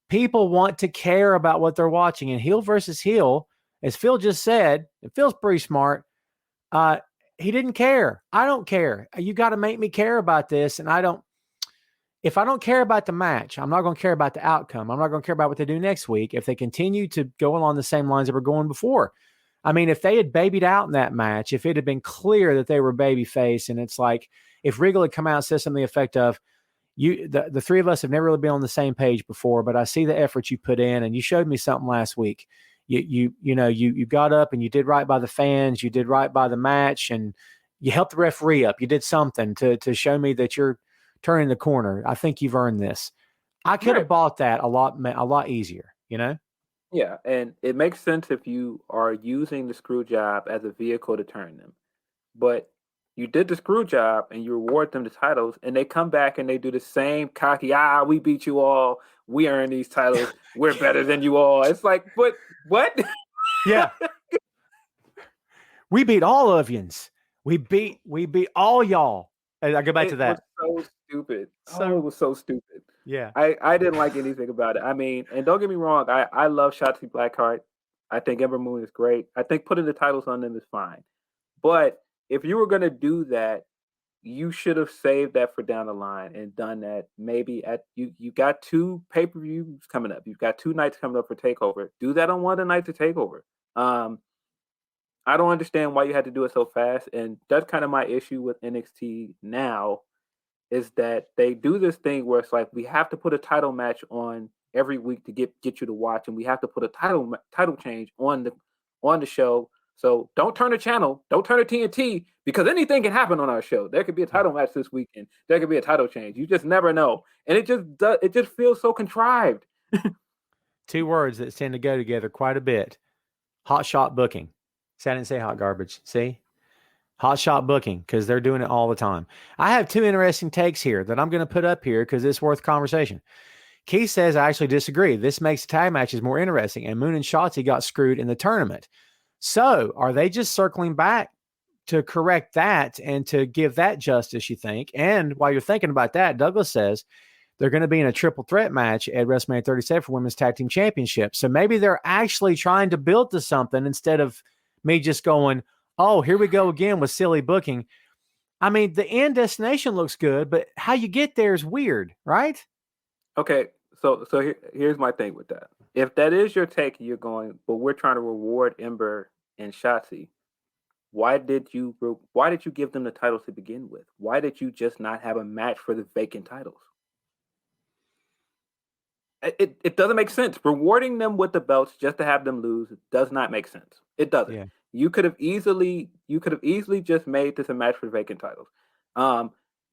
People want to care about what they're watching. And heel versus heel, as Phil just said, it feels pretty smart. He didn't care. I don't care. You got to make me care about this. And if I don't care about the match, I'm not going to care about the outcome. I'm not going to care about what they do next week if they continue to go along the same lines that were going before. I mean, if they had babied out in that match, if it had been clear that they were babyface, and it's like if Regal had come out and said something to the effect of, the three of us have never really been on the same page before, but I see the effort you put in, and you showed me something last week. You got up and you did right by the fans. You did right by the match, and you helped the referee up. You did something to show me that you're turning the corner. I think you've earned this. I could have bought that a lot easier, you know? Yeah, and it makes sense if you are using the screw job as a vehicle to turn them. But you did the screw job and you reward them the titles, and they come back and they do the same cocky, we beat you all, we earned these titles, we're better than you all. It's like, but what? Yeah. We beat all of yous. We beat all y'all. And I go back to that. It was so stupid. So It was so stupid. yeah. I didn't like anything about it. I mean, and don't get me wrong, I love Shotzi Blackheart. I think Ember Moon is great. I think putting the titles on them is fine. But if you were going to do that, you should have saved that for down the line and done that maybe at you got 2 pay-per-views coming up. You've got 2 nights coming up for TakeOver. Do that on one of the nights of TakeOver. I don't understand why you had to do it so fast, and that's kind of my issue with NXT now is that they do this thing where it's like we have to put a title match on every week to get you to watch, and we have to put a title change on the show. So don't turn the channel, don't turn the TNT, because anything can happen on our show. There could be a title match this weekend. There could be a title change. You just never know, and it just feels so contrived. 2 words that tend to go together quite a bit: hot shot booking. See, I didn't say hot garbage. See, hot shot booking, because they're doing it all the time. I have 2 interesting takes here that I'm going to put up here because it's worth conversation. Keith says, I actually disagree. This makes the tag matches more interesting, and Moon and Shotzi got screwed in the tournament. So are they just circling back to correct that and to give that justice, you think? And while you're thinking about that, Douglas says they're going to be in a triple threat match at WrestleMania 37 for Women's Tag Team Championship. So maybe they're actually trying to build to something instead of me just going, oh, here we go again with silly booking. I mean, the end destination looks good, but how you get there is weird, right? Okay, so here's my thing with that. If that is your take, you're going, but we're trying to reward Ember and Shotzi. Why did you give them the titles to begin with? Why did you just not have a match for the vacant titles? It doesn't make sense. Rewarding them with the belts just to have them lose does not make sense. It doesn't. Yeah. You could have easily just made this a match for the vacant titles.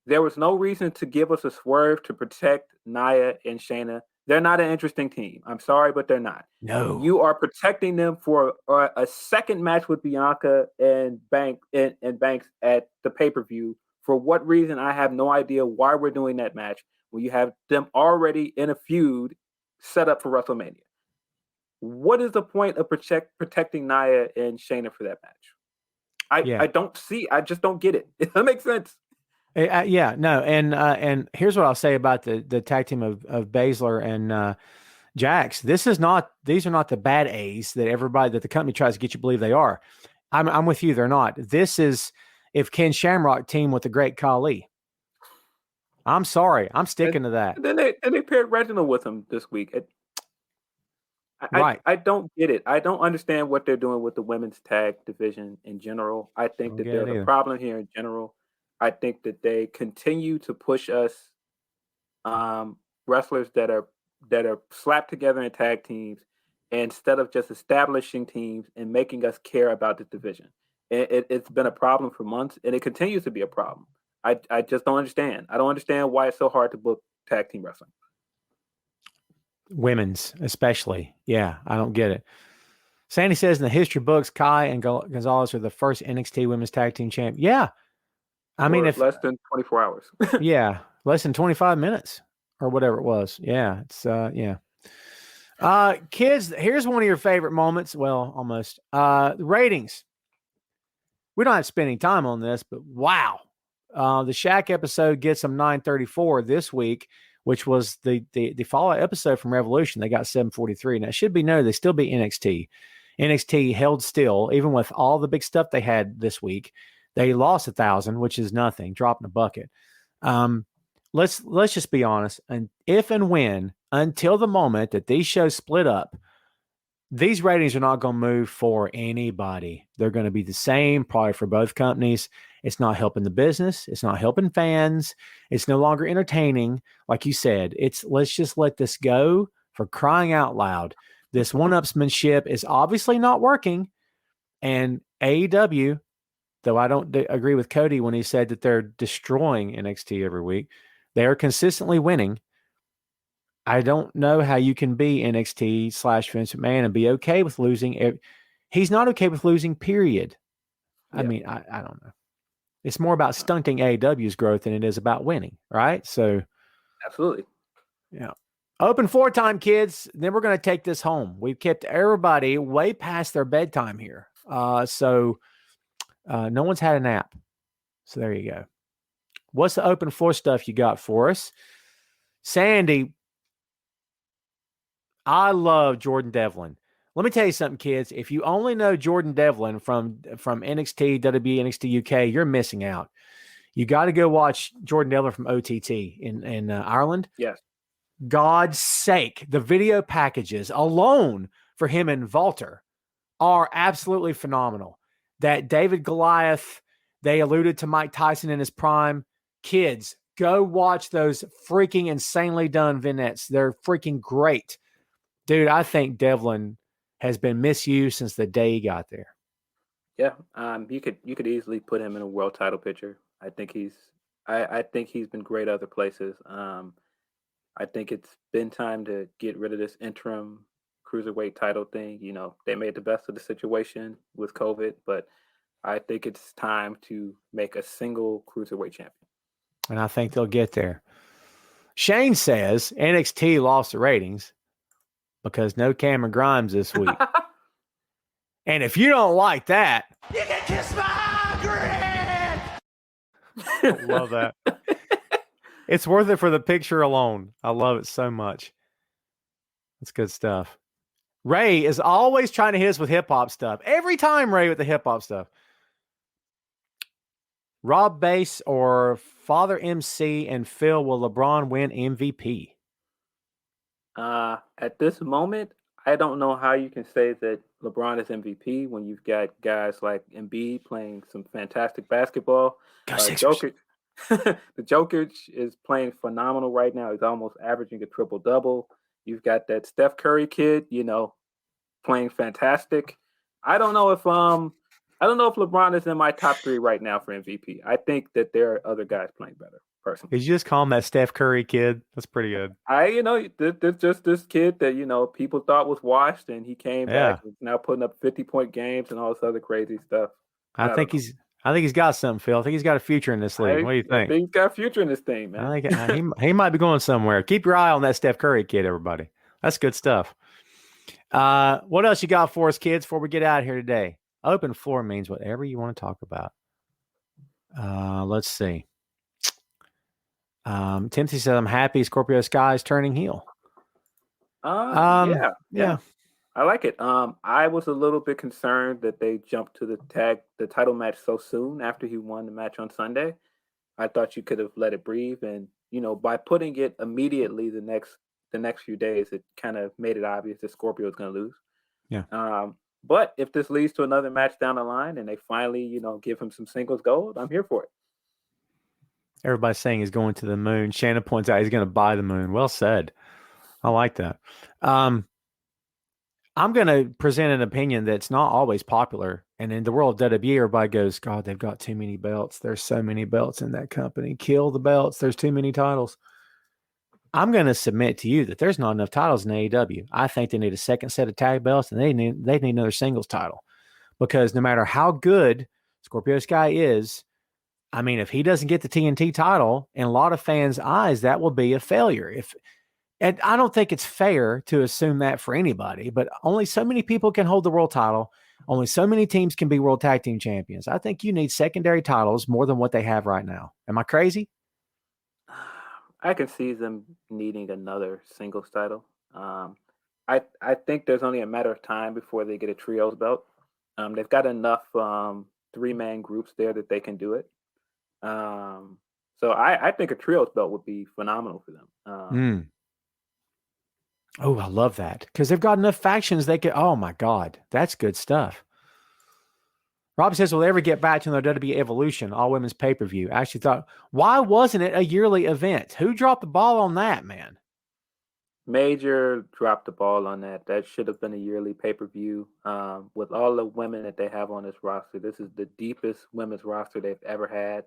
There was no reason to give us a swerve to protect Nia and Shayna. They're not an interesting team. I'm sorry, but they're not. No. You are protecting them for a second match with Bianca and Banks at the pay-per-view. For what reason, I have no idea why we're doing that match when you have them already in a feud set up for WrestleMania. What is the point of protecting Nia and Shayna for that match? I don't see. I just don't get it. It doesn't make sense. Yeah, no, and here's what I'll say about the tag team of Baszler and Jax. These are not the bad A's that the company tries to get you to believe they are. I'm with you. They're not. This is if Ken Shamrock team with the great Khali. I'm sorry. I'm sticking to that. Then they paired Reginald with him this week. Right. I don't get it. I don't understand what they're doing with the women's tag division in general. I think that there's a problem here in general. I think that they continue to push us wrestlers that are slapped together in tag teams instead of just establishing teams and making us care about the division. It's been a problem for months, and it continues to be a problem. I just don't understand. I don't understand why it's so hard to book tag team wrestling. Women's, especially. Yeah, I don't get it. Sandy says in the history books, Kai and Gonzalez are the first NXT Women's Tag Team champ. Yeah. I mean, if less than 24 hours. Yeah, less than 25 minutes or whatever it was. Yeah, it's yeah. Kids, here's one of your favorite moments. Well, almost. Ratings. We don't have to spend any time on this, but wow. The Shaq episode gets them 934 this week, which was the follow-up episode from Revolution. They got 743. Now, it should be noted, they still beat NXT. NXT held still, even with all the big stuff they had this week. They lost 1,000, which is nothing, dropping a bucket. Let's just be honest. And if and when, until the moment that these shows split up, these ratings are not going to move for anybody. They're going to be the same, probably for both companies. It's not helping the business. It's not helping fans. It's no longer entertaining. Like you said, let's just let this go, for crying out loud. This one-upsmanship is obviously not working. And AEW, though I don't agree with Cody when he said that they're destroying NXT every week, they are consistently winning. I don't know how you can be NXT / Vince McMahon and be okay with losing. He's not okay with losing, period. I mean, I don't know. It's more about stunting AEW's growth than it is about winning, right? So, absolutely. Yeah. Open 4 time, kids. Then we're going to take this home. We've kept everybody way past their bedtime here. So no one's had a nap. So there you go. What's the open floor stuff you got for us? Sandy, I love Jordan Devlin. Let me tell you something, kids. If you only know Jordan Devlin from NXT, WWE, NXT UK, you're missing out. You got to go watch Jordan Devlin from OTT in Ireland. Yes. God's sake, the video packages alone for him and Walter are absolutely phenomenal. That David Goliath, they alluded to Mike Tyson in his prime. Kids, go watch those freaking insanely done vignettes. They're freaking great. Dude, I think Devlin has been misused since the day he got there. Yeah, you could easily put him in a world title picture. I think he's been great other places. I think it's been time to get rid of this interim cruiserweight title thing. You know, they made the best of the situation with COVID, but I think it's time to make a single cruiserweight champion. And I think they'll get there. Shane says NXT lost the ratings because no Cameron Grimes this week. And if you don't like that, you can kiss my grid. I love that. It's worth it for the picture alone. I love it so much. That's good stuff. Ray is always trying to hit us with hip-hop stuff. Every time, Ray, with the hip-hop stuff. Rob Bass or Father MC and Phil, will LeBron win MVP? At this moment, I don't know how you can say that LeBron is MVP when you've got guys like Embiid playing some fantastic basketball. Jokic, the Jokic is playing phenomenal right now. He's almost averaging a triple-double. You've got that Steph Curry kid, playing fantastic. I don't know if LeBron is in my top 3 right now for MVP. I think that there are other guys playing better, personally. Did you just call him that Steph Curry kid? That's pretty good. There's just this kid that, people thought was washed, and he came back and now putting up 50-point games and all this other crazy stuff. I think he's got something, Phil. I think he's got a future in this league. What do you think? I think he's got a future in this thing, man. I think he might be going somewhere. Keep your eye on that Steph Curry kid, everybody. That's good stuff. What else you got for us, kids, before we get out of here today? Open floor means whatever you want to talk about. Let's see. Timothy says, I'm happy Scorpio Sky is turning heel. Yeah. I like it. I was a little bit concerned that they jumped to the title match so soon after he won the match on Sunday. I thought you could have let it breathe, and by putting it immediately the next few days, it kind of made it obvious that Scorpio is going to lose. Yeah. But if this leads to another match down the line and they finally, give him some singles gold, I'm here for it. Everybody's saying he's going to the moon. Shannon points out he's going to buy the moon. Well said. I like that. I'm going to present an opinion that's not always popular. And in the world of WWE, everybody goes, God, they've got too many belts. There's so many belts in that company. Kill the belts. There's too many titles. I'm going to submit to you that there's not enough titles in AEW. I think they need a second set of tag belts, and they need another singles title. Because no matter how good Scorpio Sky is, I mean, if he doesn't get the TNT title, in a lot of fans' eyes, that will be a failure. And I don't think it's fair to assume that for anybody, but only so many people can hold the world title. Only so many teams can be world tag team champions. I think you need secondary titles more than what they have right now. Am I crazy? I can see them needing another singles title. I think there's only a matter of time before they get a trios belt. They've got enough 3-man groups there that they can do it. So I think a trios belt would be phenomenal for them. Oh, I love that. Because they've got enough factions they can. Oh, my God. That's good stuff. Rob says, will they ever get back to their WWE Evolution, all women's pay-per-view? I actually thought, why wasn't it a yearly event? Who dropped the ball on that, man? Major dropped the ball on that. That should have been a yearly pay-per-view. With all the women that they have on this roster, this is the deepest women's roster they've ever had.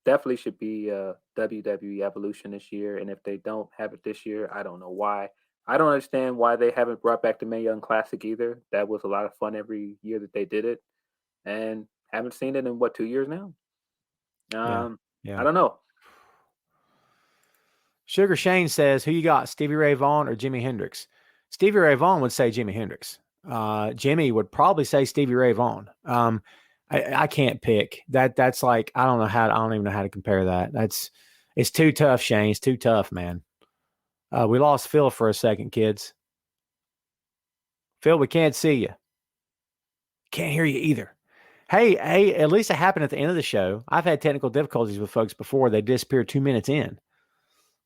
definitely should be WWE Evolution this year. And if they don't have it this year, I don't know why. I don't understand why they haven't brought back the Mae Young Classic either. That was a lot of fun every year that they did it, and haven't seen it in 2 years now. Yeah. I don't know. Sugar Shane says, who you got, Stevie Ray Vaughan or Jimi Hendrix? Stevie Ray Vaughan would say Jimi Hendrix. Jimmy would probably say Stevie Ray Vaughan. I can't pick that. That's like, I don't even know how to compare that. It's too tough, Shane. It's too tough, man. We lost Phil for a second, kids. Phil, we can't see you. Can't hear you either. Hey, at least it happened at the end of the show. I've had technical difficulties with folks before. They disappeared 2 minutes in.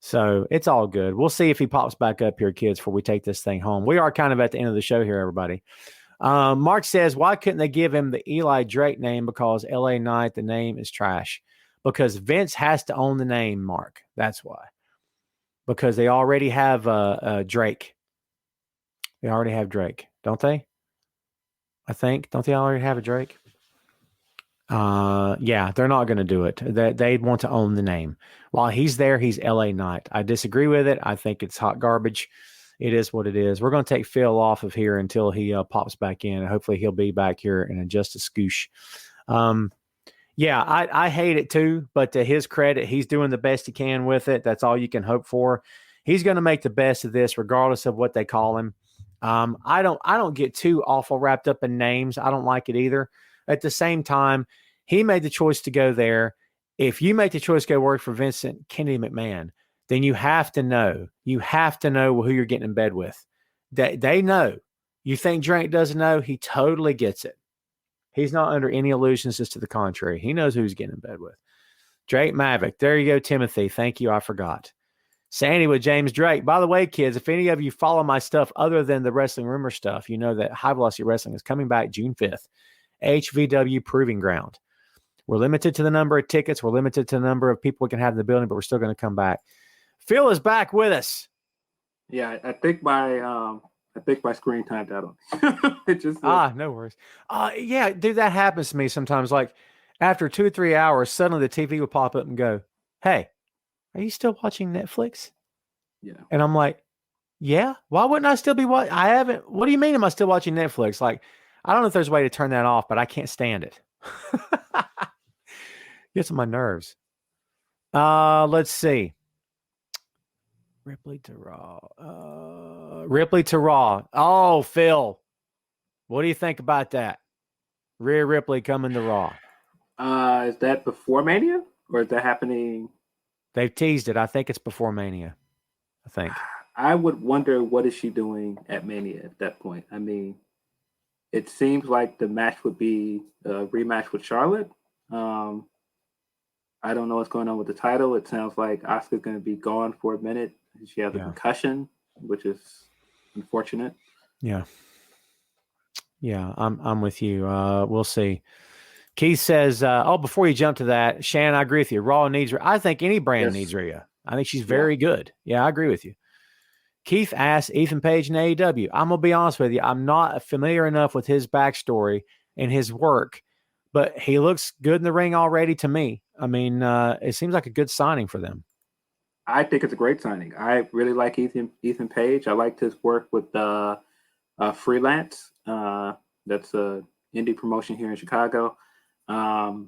So it's all good. We'll see if he pops back up here, kids, before we take this thing home. We are kind of at the end of the show here, everybody. Mark says, why couldn't they give him the Eli Drake name? Because LA Knight, the name is trash. Because Vince has to own the name, Mark. That's why. Because they already have Drake. They already have Drake, don't they? I think. Don't they already have a Drake? Yeah, they're not going to do it. They want to own the name. While he's there, he's LA Knight. I disagree with it. I think it's hot garbage. It is what it is. We're going to take Phil off of here until he pops back in. Hopefully he'll be back here in just a scoosh. Yeah, I hate it too, but to his credit, he's doing the best he can with it. That's all you can hope for. He's going to make the best of this, regardless of what they call him. I don't get too awful wrapped up in names. I don't like it either. At the same time, he made the choice to go there. If you make the choice to go work for Vincent Kennedy McMahon, then you have to know. You have to know who you're getting in bed with. They know. You think Drake doesn't know? He totally gets it. He's not under any illusions as to the contrary. He knows who he's getting in bed with. Drake Maverick. There you go, Timothy. Thank you. I forgot. Sandy with James Drake. By the way, kids, if any of you follow my stuff other than the Wrestling Rumor stuff, you know that High Velocity Wrestling is coming back June 5th. HVW Proving Ground. We're limited to the number of tickets. We're limited to the number of people we can have in the building, but we're still going to come back. Phil is back with us. Yeah, I think my screen timed out on it. Just no worries. Yeah, dude, that happens to me sometimes. Like after 2 or 3 hours, suddenly the TV will pop up and go, "Hey, are you still watching Netflix?" Yeah, and I'm like, "Yeah. Why wouldn't I still be watching? I haven't. What do you mean? Am I still watching Netflix? Like, I don't know if there's a way to turn that off, but I can't stand it. Gets on my nerves. Let's see. Ripley to Raw. Ripley to Raw. Oh, Phil. What do you think about that? Rhea Ripley coming to Raw. Is that before Mania? Or is that happening? They've teased it. I think it's before Mania. I think. I would wonder what is she doing at Mania at that point. I mean, it seems like the match would be a rematch with Charlotte. I don't know what's going on with the title. It sounds like Asuka's going to be gone for a minute. She has a concussion, which is unfortunate. Yeah. Yeah, I'm with you. We'll see. Keith says, before you jump to that, Shan, I agree with you. Raw needs her. I think any brand needs Rhea. I think she's very good. Yeah, I agree with you. Keith asked Ethan Page in AEW. I'm going to be honest with you. I'm not familiar enough with his backstory and his work, but he looks good in the ring already to me. I mean, it seems like a good signing for them. I think it's a great signing. I really like Ethan Page. I liked his work with Freelance. That's a indie promotion here in Chicago. I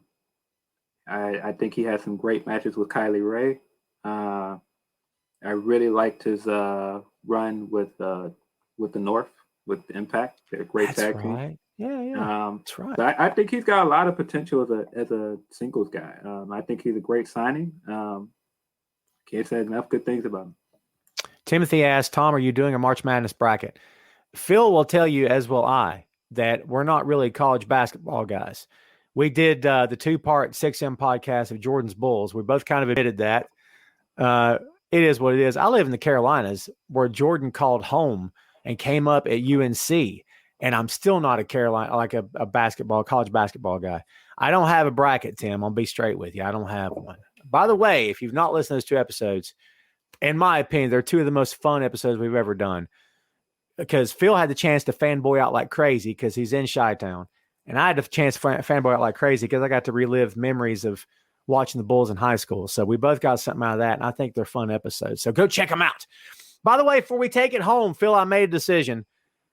think he had some great matches with Kylie Ray. I really liked his run with the North, with Impact. They're a great tag team. Yeah. That's right. So I think he's got a lot of potential as a singles guy. I think he's a great signing. Can't say enough good things about him. Timothy asked, Tom, are you doing a March Madness bracket? Phil will tell you, as will I, that we're not really college basketball guys. We did the 2-part 6M podcast of Jordan's Bulls. We both kind of admitted that. It is what it is. I live in the Carolinas, where Jordan called home and came up at UNC, and I'm still not a college basketball guy. I don't have a bracket, Tim. I'll be straight with you. I don't have one. By the way, if you've not listened to those 2 episodes, in my opinion, they're 2 of the most fun episodes we've ever done, because Phil had the chance to fanboy out like crazy because he's in Chi-Town, and I had the chance to fanboy out like crazy because I got to relive memories of watching the Bulls in high school. So we both got something out of that, and I think they're fun episodes. So go check them out. By the way, before we take it home, Phil, I made a decision.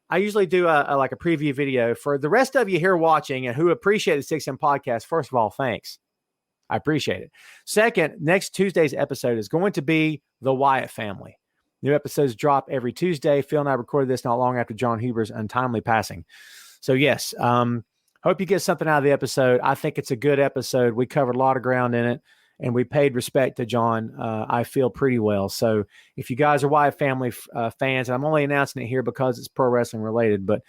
I usually do a preview video for the rest of you here watching and who appreciate the 6M podcast. First of all, thanks. I appreciate it. Second, next Tuesday's episode is going to be the Wyatt family. New episodes drop every Tuesday. Phil and I recorded this not long after John Huber's untimely passing. So yes, hope you get something out of the episode. I think it's a good episode. We covered a lot of ground in it, and we paid respect to John, I feel, pretty well. So if you guys are Wyatt family fans, and I'm only announcing it here because it's pro wrestling related, but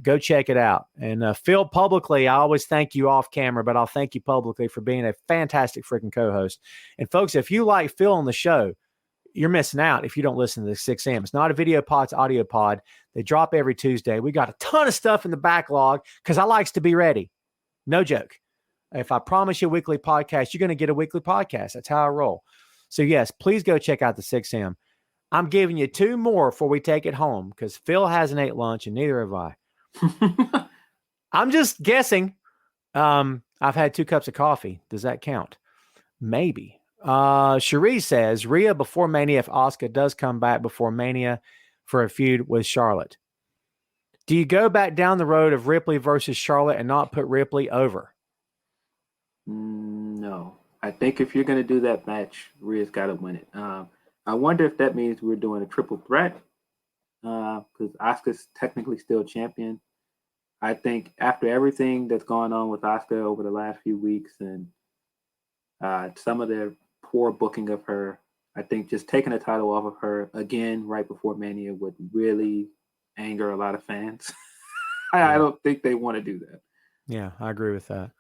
go check it out. And Phil, publicly, I always thank you off camera, but I'll thank you publicly for being a fantastic freaking co-host. And folks, if you like Phil on the show, you're missing out if you don't listen to the 6M. It's not a video pod, it's audio pod. They drop every Tuesday. We got a ton of stuff in the backlog because I likes to be ready. No joke. If I promise you a weekly podcast, you're going to get a weekly podcast. That's how I roll. So yes, please go check out the 6M. I'm giving you 2 more before we take it home because Phil hasn't ate lunch and neither have I. I'm just guessing. I've had 2 cups of coffee. Does that count? Maybe. Cherie says, Rhea before Mania if Asuka does come back before Mania for a feud with Charlotte. Do you go back down the road of Ripley versus Charlotte and not put Ripley over? No. I think if you're going to do that match, Rhea's got to win it. I wonder if that means we're doing a triple threat because Asuka's technically still champion. I think after everything that's gone on with Asuka over the last few weeks and some of their poor booking of her, I think just taking the title off of her again right before Mania would really anger a lot of fans. I don't think they want to do that. Yeah, I agree with that.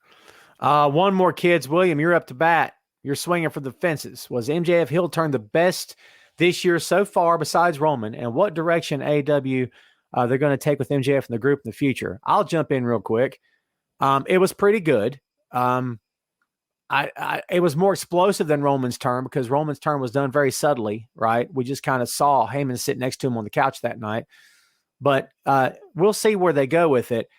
One more, kids. William, you're up to bat. You're swinging for the fences. Was MJF heel turn the best this year so far besides Roman? And what direction AEW they're going to take with MJF and the group in the future? I'll jump in real quick. It was pretty good. It was more explosive than Roman's turn because Roman's turn was done very subtly, right? We just kind of saw Heyman sit next to him on the couch that night. But we'll see where they go with it.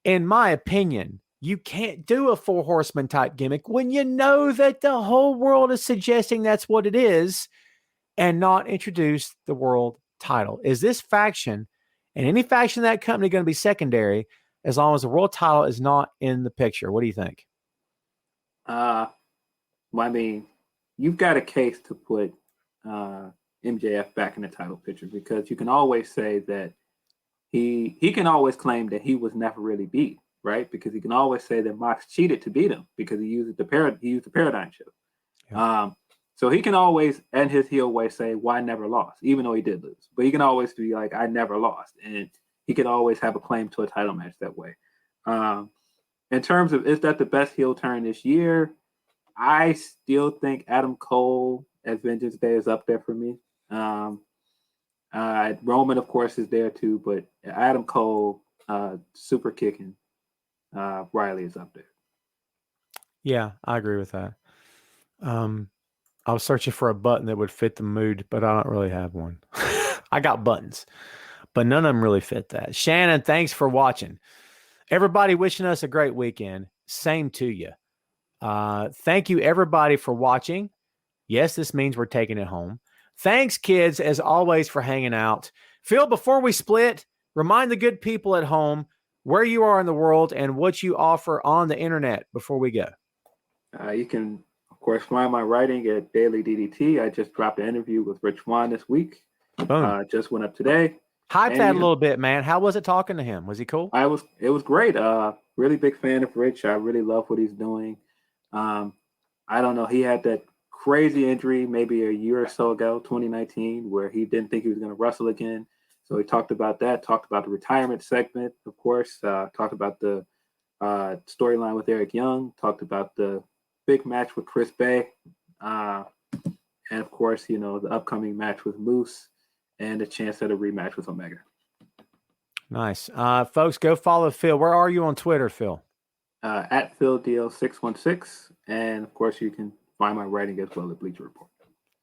In my opinion, you can't do a 4 horseman type gimmick when you know that the whole world is suggesting that's what it is and not introduce the world title. Is this faction and any faction of that company going to be secondary as long as the world title is not in the picture? What do you think? Well, I mean, you've got a case to put MJF back in the title picture because you can always say that he can always claim that he was never really beat, right? Because he can always say that Mox cheated to beat him because he used the paradigm shift. Yeah. So he can always, and his heel way, say, "Well, I never lost," even though he did lose. But he can always be like, "I never lost," and he can always have a claim to a title match that way. In terms of is that the best heel turn this year, I still think Adam Cole at Vengeance Day is up there for me. Roman, of course, is there too, but Adam Cole super kicking Riley is up there. Yeah, I agree with that. I was searching for a button that would fit the mood, but I don't really have one. I got buttons, but none of them really fit that. Shannon, thanks for watching. Everybody wishing us a great weekend. Same to you. Thank you, everybody, for watching. Yes, this means we're taking it home. Thanks, kids, as always, for hanging out. Phil, before we split, remind the good people at home where you are in the world and what you offer on the internet before we go. You can, of course, find my writing at Daily DDT. I just dropped an interview with Rich Swann this week. Boom. Just went up today. Hype that a little bit, man. How was it talking to him? Was he cool? It was great. Really big fan of Rich. I really love what he's doing. I don't know. He had that crazy injury maybe a year or so ago, 2019, where he didn't think he was going to wrestle again. So he talked about that, talked about the retirement segment, of course, talked about the storyline with Eric Young, talked about the big match with Chris Bay, and of course, the upcoming match with Moose and a chance at a rematch with Omega. Nice. Folks, go follow Phil. Where are you on Twitter, Phil? At PhilDL616. And of course, you can find my writing as well at Bleacher Report.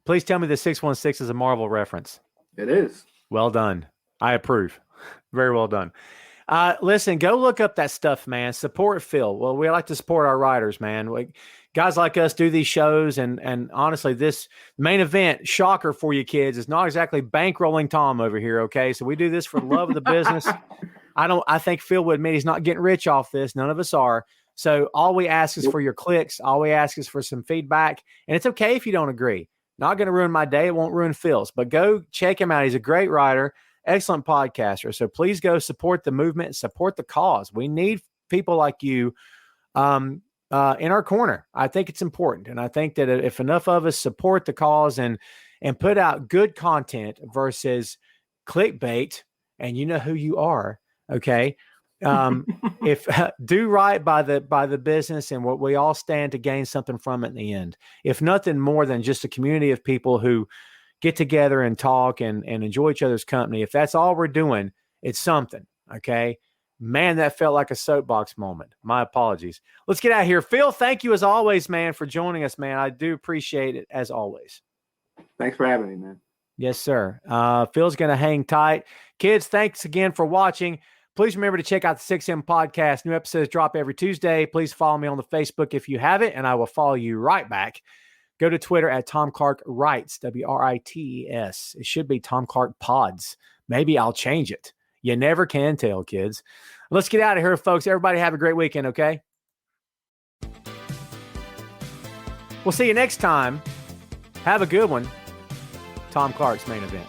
Please tell me the 616 is a Marvel reference. It is. Well done. I approve. Very well done. Listen, go look up that stuff, man. Support Phil. Well, we like to support our writers, man. guys like us do these shows, and honestly, this main event, shocker for you kids, is not exactly bankrolling Tom over here, okay? So we do this for the love of the business. I think Phil would admit he's not getting rich off this. None of us are. So all we ask is for your clicks. All we ask is for some feedback. And it's okay if you don't agree. Not going to ruin my day. It won't ruin Phil's. But go check him out. He's a great writer, excellent podcaster. So please go support the movement, support the cause. We need people like you in our corner. I think it's important. And I think that if enough of us support the cause and put out good content versus clickbait, and you know who you are, okay? If do right by the business and what we all stand to gain something from it in the end, if nothing more than just a community of people who get together and talk and enjoy each other's company. If that's all we're doing, it's something. Okay, man, that felt like a soapbox moment. My apologies. Let's get out of here. Phil, thank you as always, man, for joining us, man. I do appreciate it as always. Thanks for having me, man. Yes, sir. Phil's going to hang tight. Kids, thanks again for watching. Please remember to check out the 6M podcast. New episodes drop every Tuesday. Please follow me on the Facebook if you haven't, and I will follow you right back. Go to Twitter at Tom Clark Writes, WRITES. It should be Tom Clark Pods. Maybe I'll change it. You never can tell, kids. Let's get out of here, folks. Everybody have a great weekend, okay? We'll see you next time. Have a good one. Tom Clark's Main Event.